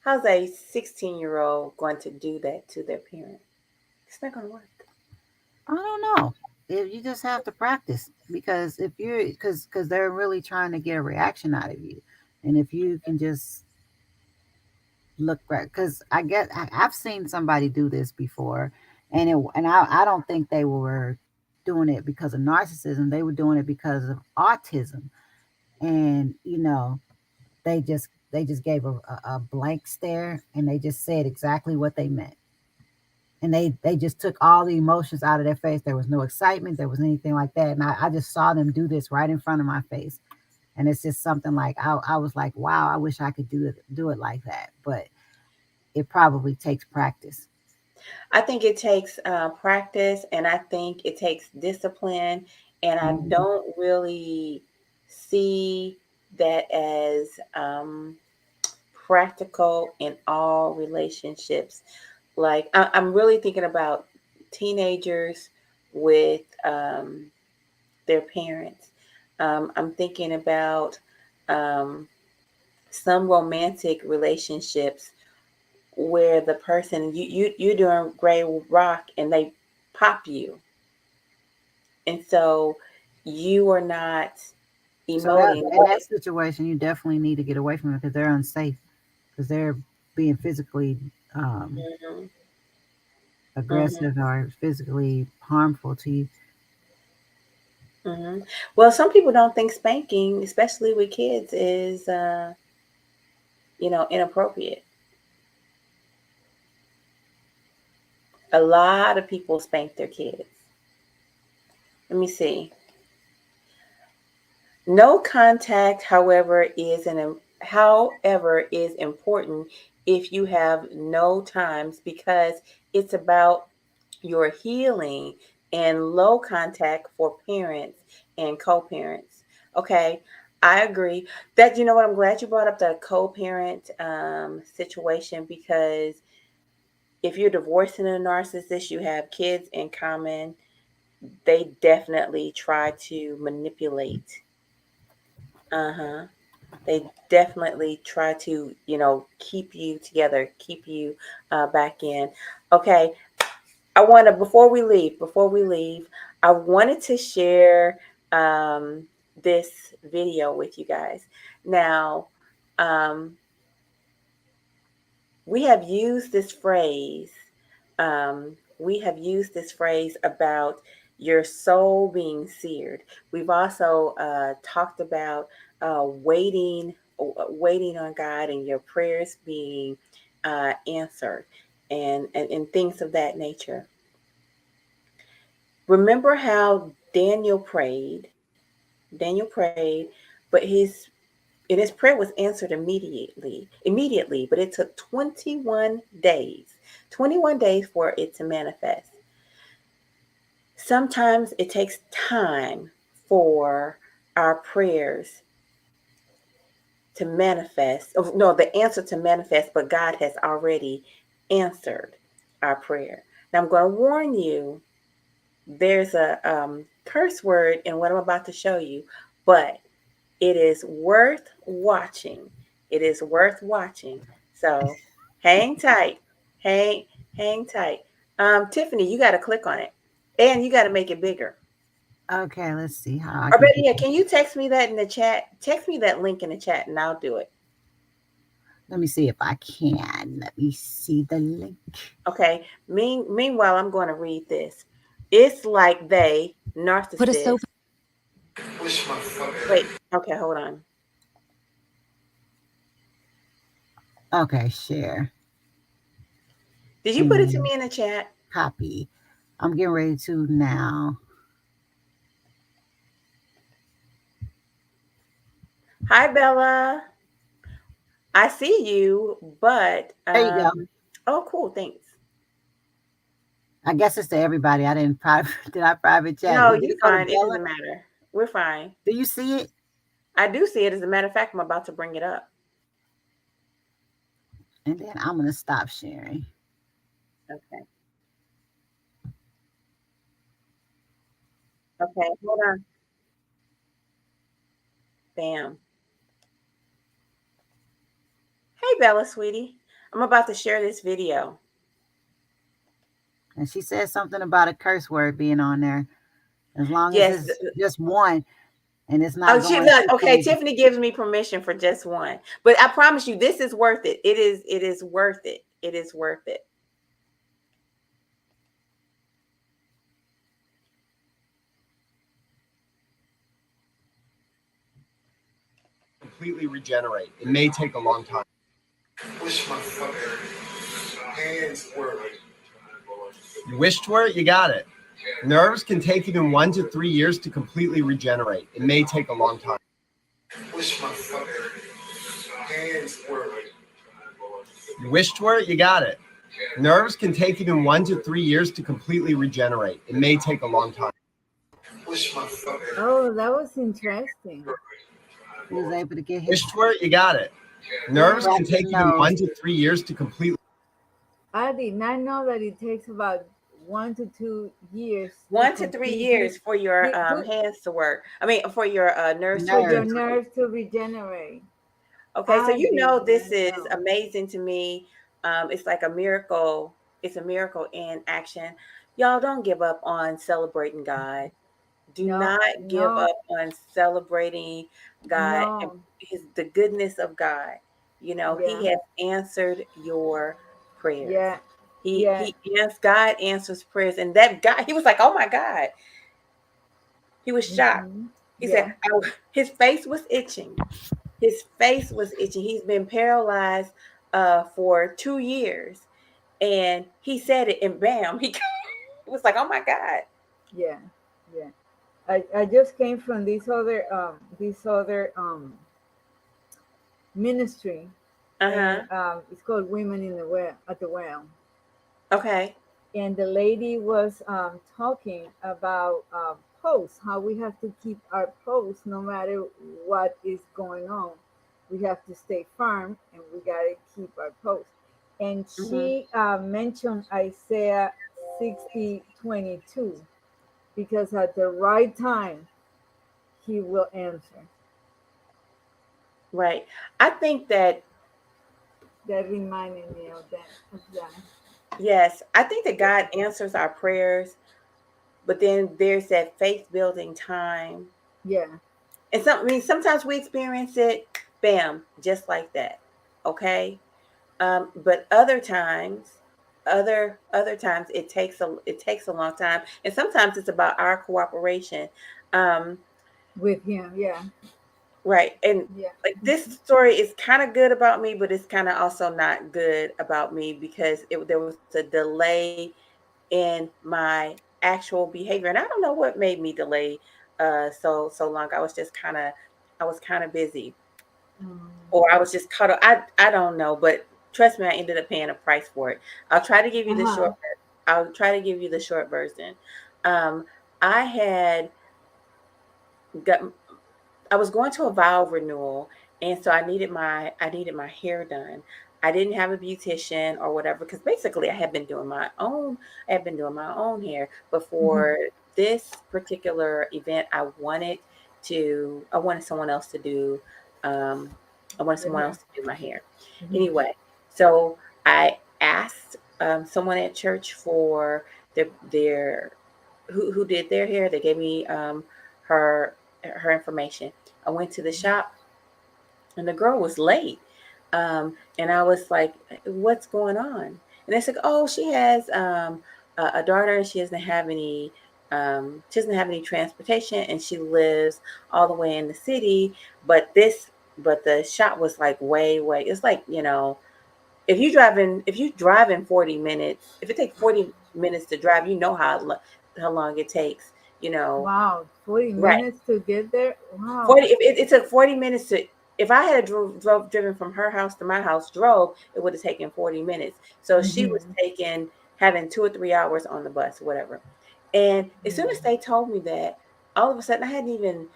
how's a 16-year-old going to do that to their parent? It's not going to work. I don't know. If you just have to practice, because if you're because they're really trying to get a reaction out of you, and if you can just look back, because I've seen somebody do this before, and I don't think they were doing it because of narcissism. They were doing it because of autism, and they just gave a blank stare, and they just said exactly what they meant, and they just took all the emotions out of their face. There was no excitement, there was anything like that, and I just saw them do this right in front of my face, and it's just something like I was like, wow, I wish I could do it like that, but it probably takes practice. I think it takes practice, and I think it takes discipline, and I Mhm. don't really see that as practical in all relationships. Like I'm really thinking about teenagers with their parents. I'm thinking about um, some romantic relationships where the person you're doing gray rock and they pop you, and so you are not So that emoting. in that situation, you definitely need to get away from it because they're unsafe, because they're being physically um, Mhm, mhm, aggressive or physically harmful to you. mhm. Well, some people don't think spanking, especially with kids, is inappropriate. A lot of people spank their kids. Let me see. No contact, however, is important if you have no times, because it's about your healing, and low contact for parents and co-parents. Okay, I agree. That, you know what, I'm glad you brought up the co-parent situation, because if you're divorcing a narcissist, you have kids in common, they definitely try to manipulate. Uh-huh. They definitely try to, keep you together, keep you back in. Okay, I want to, before we leave, I wanted to share um, this video with you guys. Now, um, we have used this phrase. We have used this phrase about your soul being seared. We've also talked about waiting on God and your prayers being answered, and things of that nature. Remember how Daniel prayed? Daniel prayed, but his prayer was answered immediately, but it took 21 days. 21 days for it to manifest. Sometimes it takes time for our prayers to manifest. Oh, no, the answer to manifest, but God has already answered our prayer. Now I'm going to warn you, there's a curse word in what I'm about to show you, but it is worth watching. It is worth watching. So hang tight. Hang hang tight. Tiffany, you got to click on it, and you got to make it bigger. Okay, let's see how I Or can better do yet, this. can you text me that in the chat? Text me that link in the chat, and I'll do it. Let me see if I can. Let me see the link. Okay. Meanwhile, I'm going to read this. It's like they Put a soap. narcissists. Wait. Okay, hold on. Okay, share Did you put it to and me in the chat? copy. I'm getting ready to now. Hi, Bella. I see you, but There you go. oh, cool. Thanks. I guess it's to everybody. I didn't private. Did I private chat? No, Did you it go to fine. It Bella? doesn't matter. We're fine. Do you see it? I do see it. As a matter of fact, I'm about to bring it up. And then I'm gonna stop sharing. Okay. Okay. Hold on. Bam. Hey, Bella, sweetie. I'm about to share this video. And she said something about a curse word being on there. As long as Yes. it's just one and it's not Oh, she going look. too Okay, crazy. Tiffany gives me permission for just one, but I promise you, this is worth it. It is. It is worth it. It is worth it. Completely regenerate. It may take a long time. Wish my fucking hands were. You wished for it, you got it. Nerves can take even 1 to 3 years to completely regenerate. It may take a long time. Wish my fucking hands were. You wished for it, you got it. Nerves can take even 1 to 3 years to completely regenerate. It may take a long time. Wish my fucking. Oh, that was interesting. He was able to get his Wished for it, you got it. Nerves Right can take his even nose. 1 to 3 years to completely. I did not know that it takes about 1 to 2 years. 1 to 3 years for your hands to work. I mean, for your nerves to for your nerves. regenerate. nerves to regenerate. Okay, so I you did know this not is know. amazing to me. It's like a miracle. It's a miracle in action. Y'all don't give up on celebrating God. Do No, not give no, up on celebrating God and no. the goodness of God. You know, Yeah, He has answered your prayers. yeah, He yeah. he God answers prayers, and that guy, he was like, "Oh my God!" He was shocked. Hmm. He said, Yeah, his face was itching. His face was itching. He's been paralyzed for 2 years, and he said it, and bam, he it was like, "Oh my God!" yeah, yeah. I just came from this other ministry, Uh and huh. it's called Women in the Well at the Well. Okay. And the lady was talking about posts, how we have to keep our posts no matter what is going on. We have to stay firm and we got to keep our posts. And Hmm. she mentioned Isaiah 60:22, because at the right time, he will answer. Right. I think that That reminded me of that. Of that. yes, I think that God answers our prayers, but then there's that faith building time. Yeah. And I mean, sometimes we experience it, bam, just like that. Okay. But other times it takes a long time, and sometimes it's about our cooperation. Um, With him. Yeah. right, and Yeah. like this story is kind of good about me, but it's kind of also not good about me because there was a delay in my actual behavior, and I don't know what made me delay so long. I was kind of busy, Mm. or I was just caught up. I don't know, but trust me, I ended up paying a price for it. I'll try to give you the Uh-huh. short. I'll try to give you the short version. Um, I had got. I was going to a vow renewal, and so I needed my hair done. I didn't have a beautician or whatever because basically I had been doing my own hair. But Hmm. for this particular event, I wanted someone else to do um, I wanted Your someone hair. else to do my hair. Hmm. Anyway, so I asked someone at church for their who did their hair. They gave me her her information. I went to the shop, and the girl was late. And I was like, "What's going on?" And they said, "Oh, she has a daughter, and she doesn't have any transportation, and she lives all the way in the city. But the shop was like way. It's like if you drive in 40 minutes, if it takes 40 minutes to drive, you know how long it takes. You know, Wow, 40 right? minutes to get there? Wow. 40 if it took 40 minutes to if I had driven from her house to my house, it would have taken 40 minutes. So she was Hmm. taking having 2 or 3 hours on the bus, whatever. And as soon as they told me that, all of a sudden I hadn't even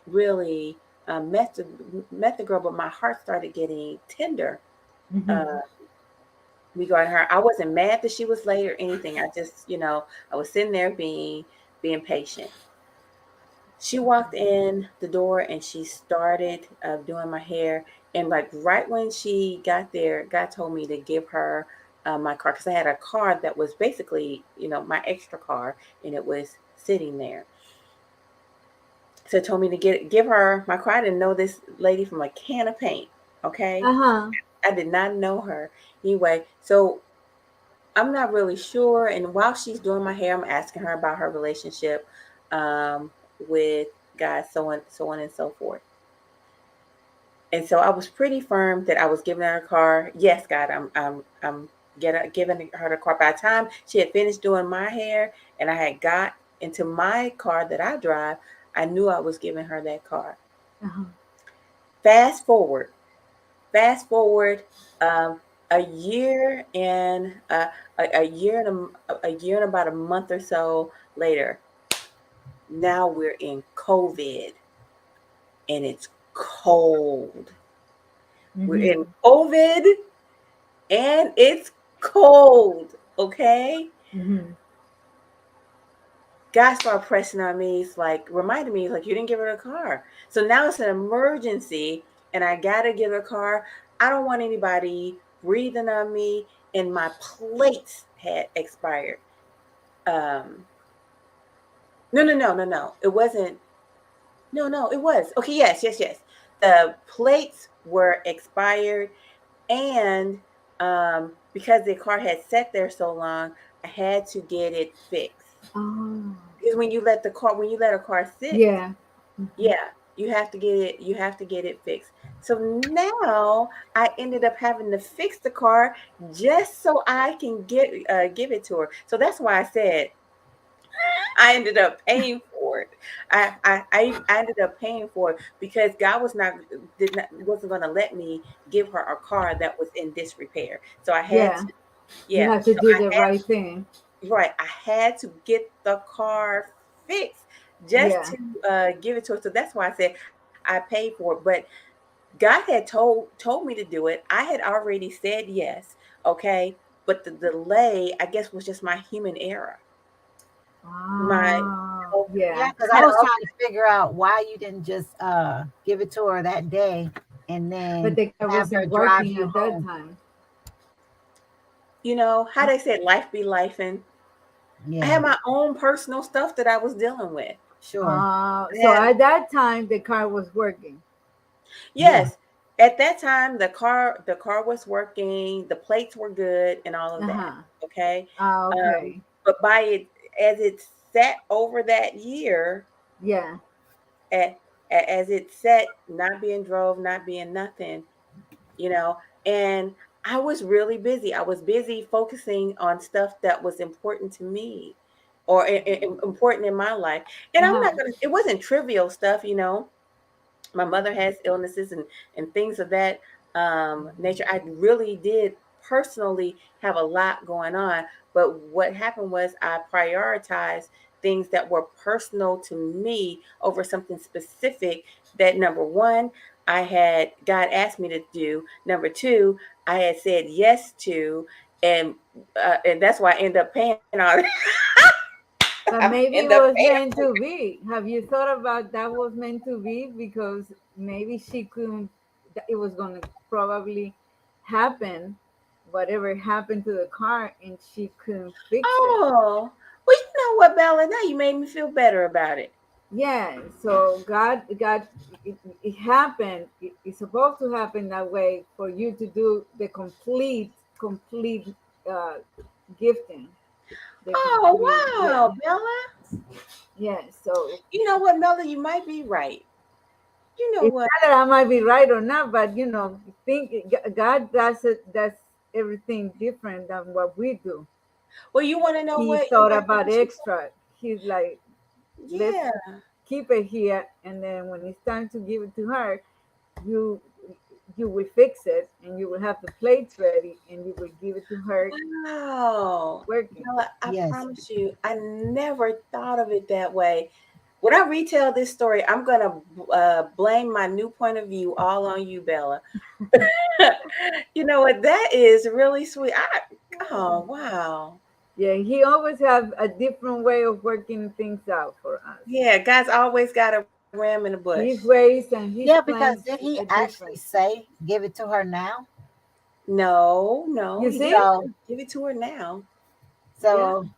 really met the girl, but my heart started getting tender Mm-hmm. regarding her. I wasn't mad that she was late or anything. I just, I was sitting there being patient. She walked in the door and she started doing my hair. And like right when she got there, God told me to give her my car because I had a car that was basically, my extra car, and it was sitting there. So told me to give her my car. I didn't know this lady from a can of paint. Okay, Uh-huh. I did not know her anyway. So I'm not really sure. And while she's doing my hair, I'm asking her about her relationship with guys, so on and so forth. And so I was pretty firm that I was giving her a car. Yes, God, I'm giving her the car. By the time she had finished doing my hair and I had got into my car that I drive, I knew I was giving her that car. Uh-huh. Fast forward, fast forward, um, a year and a year and a year and about a month or so later. Now we're in COVID and it's cold. We're in Mm-hmm. COVID and it's cold. Okay. Mm-hmm. God started pressing on me. It's like reminding me, like, you didn't give her a car. So now it's an emergency and I gotta give her a car. I don't want anybody breathing on me, and my plates had expired. Um no. It wasn't. No, it was. Okay, yes. The plates were expired, and because the car had sat there so long, I had to get it fixed. Oh. Because when you let a car sit, Yeah. Mm-hmm. yeah, you have to get it fixed. So now I ended up having to fix the car just so I can give it to her. So that's why I said I ended up paying for it. I ended up paying for it because God wasn't going to let me give her a car that was in disrepair. So I had Yeah. to, You yeah. have to So do the right thing. right, I had to get the car fixed just Yeah. to give it to her. So that's why I said I paid for it. But God had told me to do it. I had already said yes. Okay, but the delay, I guess, was just my human error. My, Ah. you know, Yeah, Yeah. because I I had was trying to figure out why you didn't just give it to her that day and But then the car have her wasn't drive working you at that home. time. how they said life be life, and I Yeah, had my own personal stuff that I was dealing with. sure. I So had, at that time the car was working. Yeah. yes, at that time the car was working, the plates were good, and all of that. Uh-huh. Okay, Ah, okay. but by it as it sat over that year, Yeah. a- as it sat, not being drove, not being nothing, you know, and I was really busy. I was busy focusing on stuff that was important to me or important in my life. And I'm Uh-huh. not going to, it wasn't trivial stuff. My mother has illnesses and things of that nature. I really did personally have a lot going on, but what happened was I prioritized things that were personal to me over something specific that, number one, I had God asked me to do. Number two, I had said yes to, and and that's why I ended up paying all that. But I maybe it ended up was paying meant for to it. be. Have you thought about that was meant to be? Because maybe she couldn't, it was going to probably happen, whatever happened to the car, and she couldn't fix it. Oh, well, you know what, Bella? Now you made me feel better about it. Yeah, so it happened. It's supposed to happen that way for you to do the complete uh, gifting. The complete, Oh, yeah, wow, Bella. yeah. So You know what, Bella? You might be right. You know it's what? not that I might be right or not, but think God does it. Does everything different than what we do. Well, you want to know He what? thought What about she extra. He's like, let's Yeah. keep it here, and then when it's time to give it to her, you you will fix it, and you will have the plates ready, and you will give it to her Wow. working. Bella, I Yes. promise you, I never thought of it that way. When I retell this story, I'm going to blame my new point of view all on you, Bella. You know what? That is really sweet. Oh, wow. Yeah, he always have a different way of working things out for us. Yeah, God's always got a ram in the bush. His ways and his Yeah, because plans did he are actually different. say give it to her now? No, no, You he didn't see? So give it to her now. Yeah. so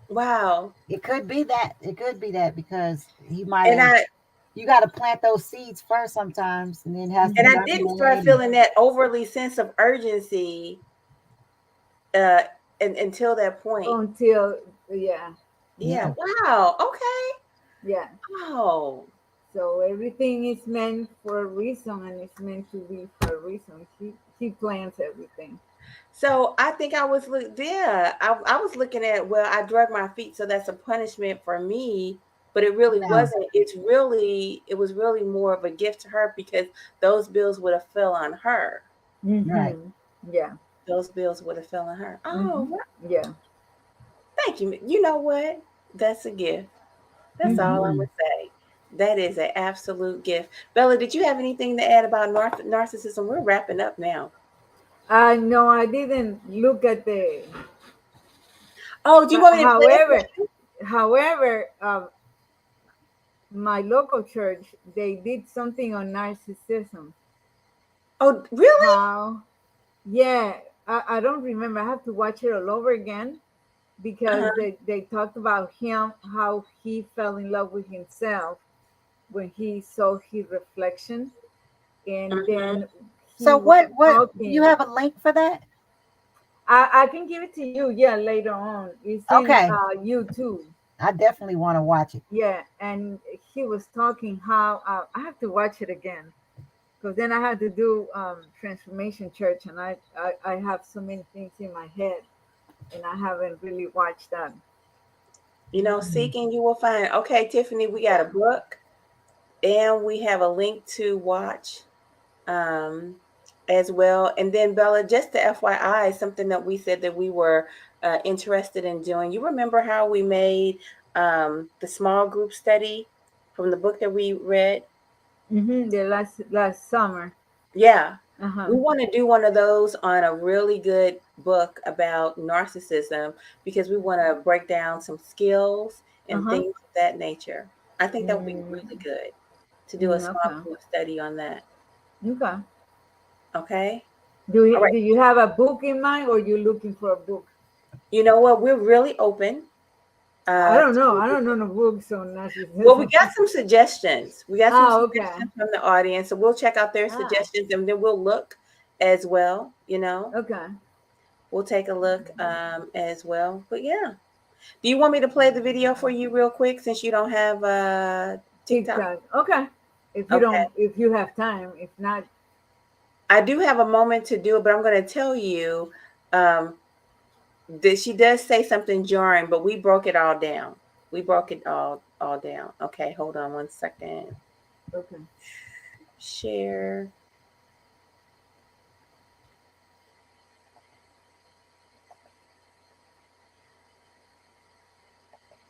Wow. it could be that. It could be that because he might And have. I You got to plant those seeds first sometimes, and then it has to and I Mhm. didn't start germinate. feeling that overly sense of urgency uh until that point. Until yeah, Yeah. Yeah, Wow. Okay. yeah. Oh. So everything is meant for a reason, and it's meant to be for a reason. He plans everything. So I think I was looking at, well, I drug my feet, so that's a punishment for me, but it really no, wasn't. It was really more of a gift to her because those bills would have fell on her. right. Mm-hmm. Yeah. Those bills would have fell on her. Oh, Mm-hmm. well, Yeah. thank you. You know what? That's a gift. That's all I'm Mm-hmm. Hmm. gonna say. That is an absolute gift. Bella, did you have anything to add about narcissism? We're wrapping up now. No, I didn't look at the. Oh, do you want me to play it for However, you? however, my local church, they did something on narcissism. Oh, really? How? Yeah, I don't remember. I have to watch it all over again because Uh-huh. they talked about him, how he fell in love with himself when he saw his reflection, and Mhm. then he So was what do you talking. have a link for that? I can give it to you, yeah, later on. It's in Okay, YouTube. I definitely want to watch it. Yeah, and he was talking how I have to watch it again because then I had to do transformation church, and I have so many things in my head, and I haven't really watched that. You know, Mhm. seeking you will find. Okay, Tiffany, we got a book and we have a link to watch um, as well. And then Bella, just the FYI, something that we said that we were interested in doing. You remember how we made the small group study from the book that we read? The last summer. Yeah. Uh-huh. We want to do one of those on a really good book about narcissism because we want to break down some skills and Uh-huh. things of that nature. I think that would be Mm, really good to do a small okay. group study on that. Okay. Okay. All Do right. you have a book in mind, or you looking for a book? You know what? We're really open I don't know. to, I don't know no books on well, we narcissism. got some suggestions. We got some Okay. suggestions from the audience. So we'll check out their Ah, suggestions and then we'll look as well. You know, okay. we'll take a look as well. But yeah. Do you want me to play the video for you real quick since you don't have TikTok? TikTok. Okay. Okay. If you have time. If not, I do have a moment to do it, but I'm going to tell you um, that she does say something jarring, but we broke it all down. We broke it all down. Okay, hold on one second. okay. Share.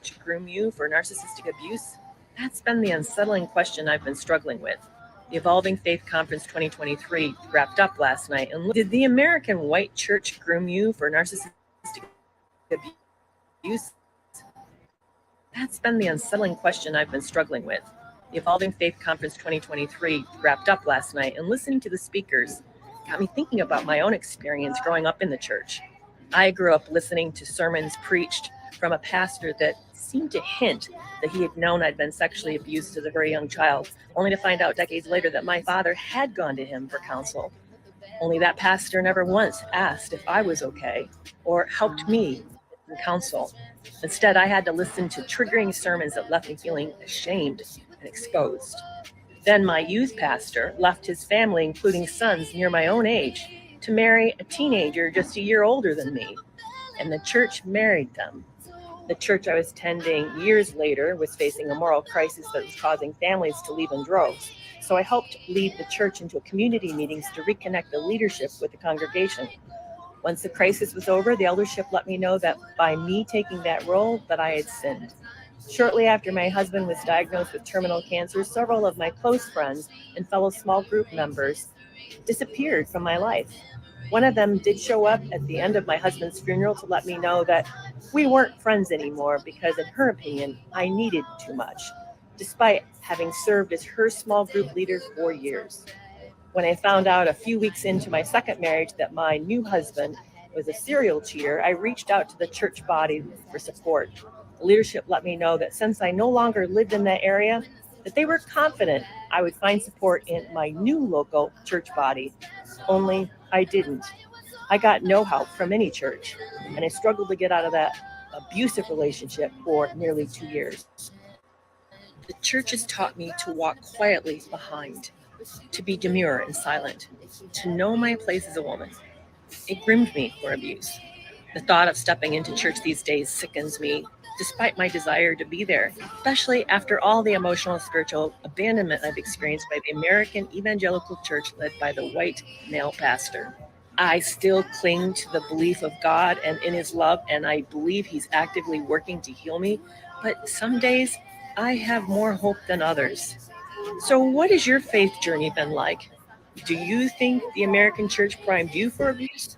To groom you for narcissistic abuse? That's been the unsettling question I've been struggling with. The Evolving Faith Conference 2023 wrapped up last night. And did the American White Church groom you for narcissistic abuse? That's been the unsettling question I've been struggling with. The Evolving Faith Conference 2023 wrapped up last night, and listening to the speakers got me thinking about my own experience growing up in the church. I grew up listening to sermons preached from a pastor that seemed to hint that he had known I'd been sexually abused as a very young child, only to find out decades later that my father had gone to him for counsel. Only that pastor never once asked if I was okay or helped me in counsel. Instead, I had to listen to triggering sermons that left me feeling ashamed and exposed. Then my youth pastor left his family, including sons near my own age, to marry a teenager just a year older than me, and the church married them. The church I was attending years later was facing a moral crisis that was causing families to leave in droves. So I helped lead the church into community meetings to reconnect the leadership with the congregation. Once the crisis was over, the eldership let me know that by me taking that role, that I had sinned. Shortly after my husband was diagnosed with terminal cancer, several of my close friends and fellow small group members disappeared from my life. One of them did show up at the end of my husband's funeral to let me know that we weren't friends anymore because, in her opinion, I needed too much, despite having served as her small group leader for years. When I found out a few weeks into my second marriage that my new husband was a serial cheater, I reached out to the church body for support. The leadership let me know that since I no longer lived in that area, that they were confident I would find support in my new local church body. Only I didn't. I got no help from any church, and I struggled to get out of that abusive relationship for nearly 2 years. The church has taught me to walk quietly behind, to be demure and silent, to know my place as a woman. It groomed me for abuse. The thought of stepping into church these days sickens me, despite my desire to be there, especially after all the emotional and spiritual abandonment I've experienced by the American evangelical church led by the white male pastor. I still cling to the belief of God and in His love, and I believe He's actively working to heal me. But some days I have more hope than others. So, what has your faith journey been like? Do you think the American church primed you for abuse?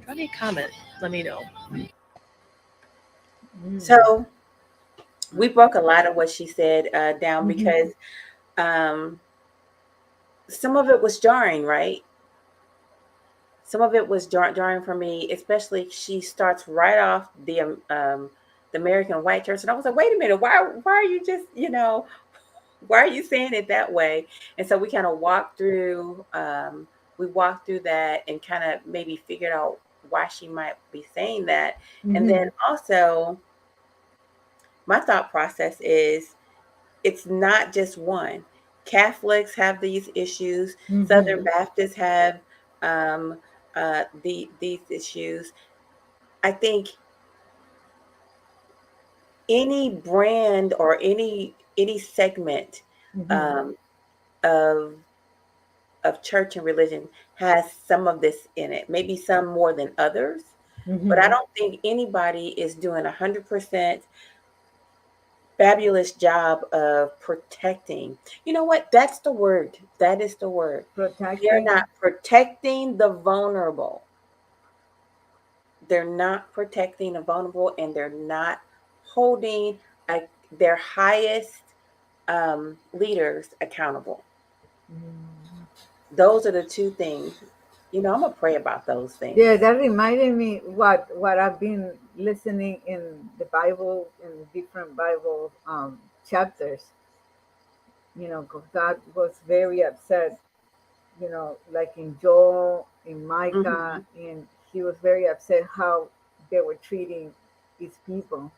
Drop me a comment. Let me know. Mm. So we broke a lot of what she said down Mhm. because um, some of it was jarring, right? Some of it was jarring for me, especially she starts right off the American white church, and I was like, wait a minute, why are you just why are you saying it that way? And so we kind of walked through that and kind of maybe figured out why she might be saying that, and then Mhm. also my thought process is it's not just one. Catholics have these issues. Southern Mhm. Baptists have um, these issues. I think any brand or any segment Mhm. um, of church and religion has some of this in it. Maybe some more than others, but I Mhm. don't think anybody is doing 100% fabulous job of protecting. You know what? That's the word. That is the word. They're not Protecting. protecting the vulnerable. They're not protecting the vulnerable, and they're not holding a, their highest leaders accountable. Mm. Those are the two things. I'm gonna pray about those things. Yeah, that reminded me what I've been listening in the Bible in different Bible chapters. You know, 'cause God was very upset. You know, like in Joel, in Hmm. Micah, and He was very upset how they were treating His people.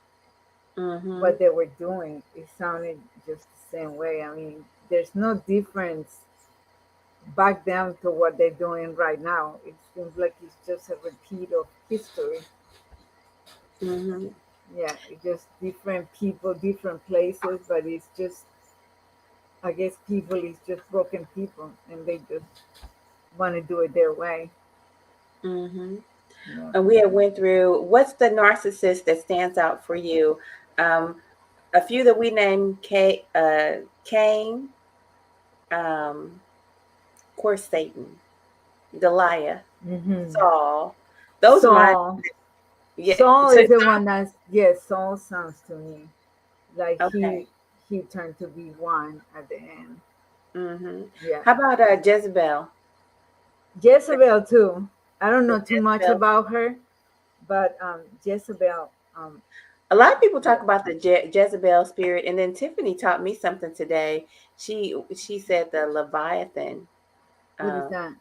Hmm. What they were doing, it sounded just the same way. I mean, there's no difference back down to what they're doing right now. It seems like it's just a repeat of history. Hmm. Yeah, it's just different people, different places, but it's just, I guess, people is just broken people, and they just want to do it their way. Hmm. Yeah. And we have went through what's the narcissist that stands out for you. Um, a few that we named: Cain, of course, Satan, Goliath, Hmm. Saul. Those are my Saul. yeah. Saul So is the one that's, yes. Saul sounds to me like okay. he turned to be one at the end. Hmm. Yeah. How about Jezebel? Jezebel too. I don't The know too much Jezebel. about her, but Jezebel. A lot of people Yeah. talk about the Jezebel spirit, and then Tiffany taught me something today. She said the Leviathan. What is Um, that?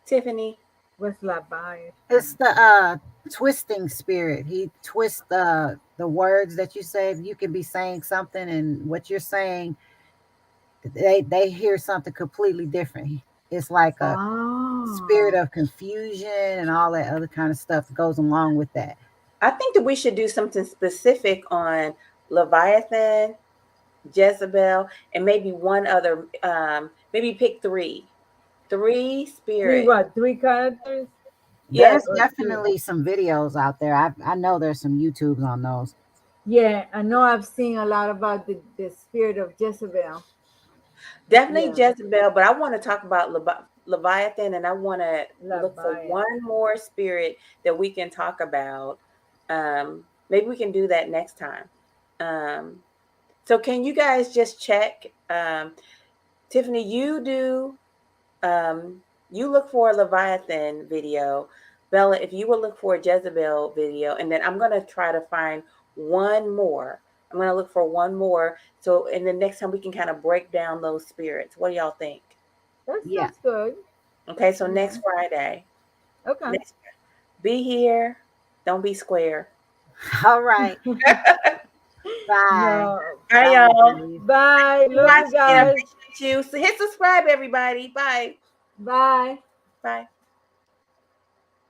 Tiffany. What's Leviathan? It's the twisting spirit. He twists the words that you say. You can be saying something, and what you're saying, they hear something completely different. It's like a spirit Oh. of confusion and all that other kind of stuff that goes along with that. I think that we should do something specific on Leviathan, Jezebel, and maybe one other. Maybe pick three Three spirit. what? Three characters Yeah, There's or three? definitely some videos out there. I know there's some YouTubes on those. Yeah, I know I've seen a lot about the spirit of Jezebel. definitely Yeah, Jezebel. But I want to talk about Leviathan, and I want to look for one Leviathan. more spirit that we can talk about. Maybe we can do that next time. Um, so can you guys just check? Tiffany, you look for a Leviathan video. Bella, if you will look for a Jezebel video, and then I'm gonna try to find one more. I'm gonna look for one more. So and then next time we can kind of break down those spirits. What do y'all think? That Yeah. sounds good. Okay, so Yeah. next Friday. Okay. Next be here. Don't be square. All right. Bye. No. Bye, Bye, y'all. ladies. Bye. For Love you watching. I guys. appreciate you. So hit subscribe, everybody. Bye. Bye. Bye.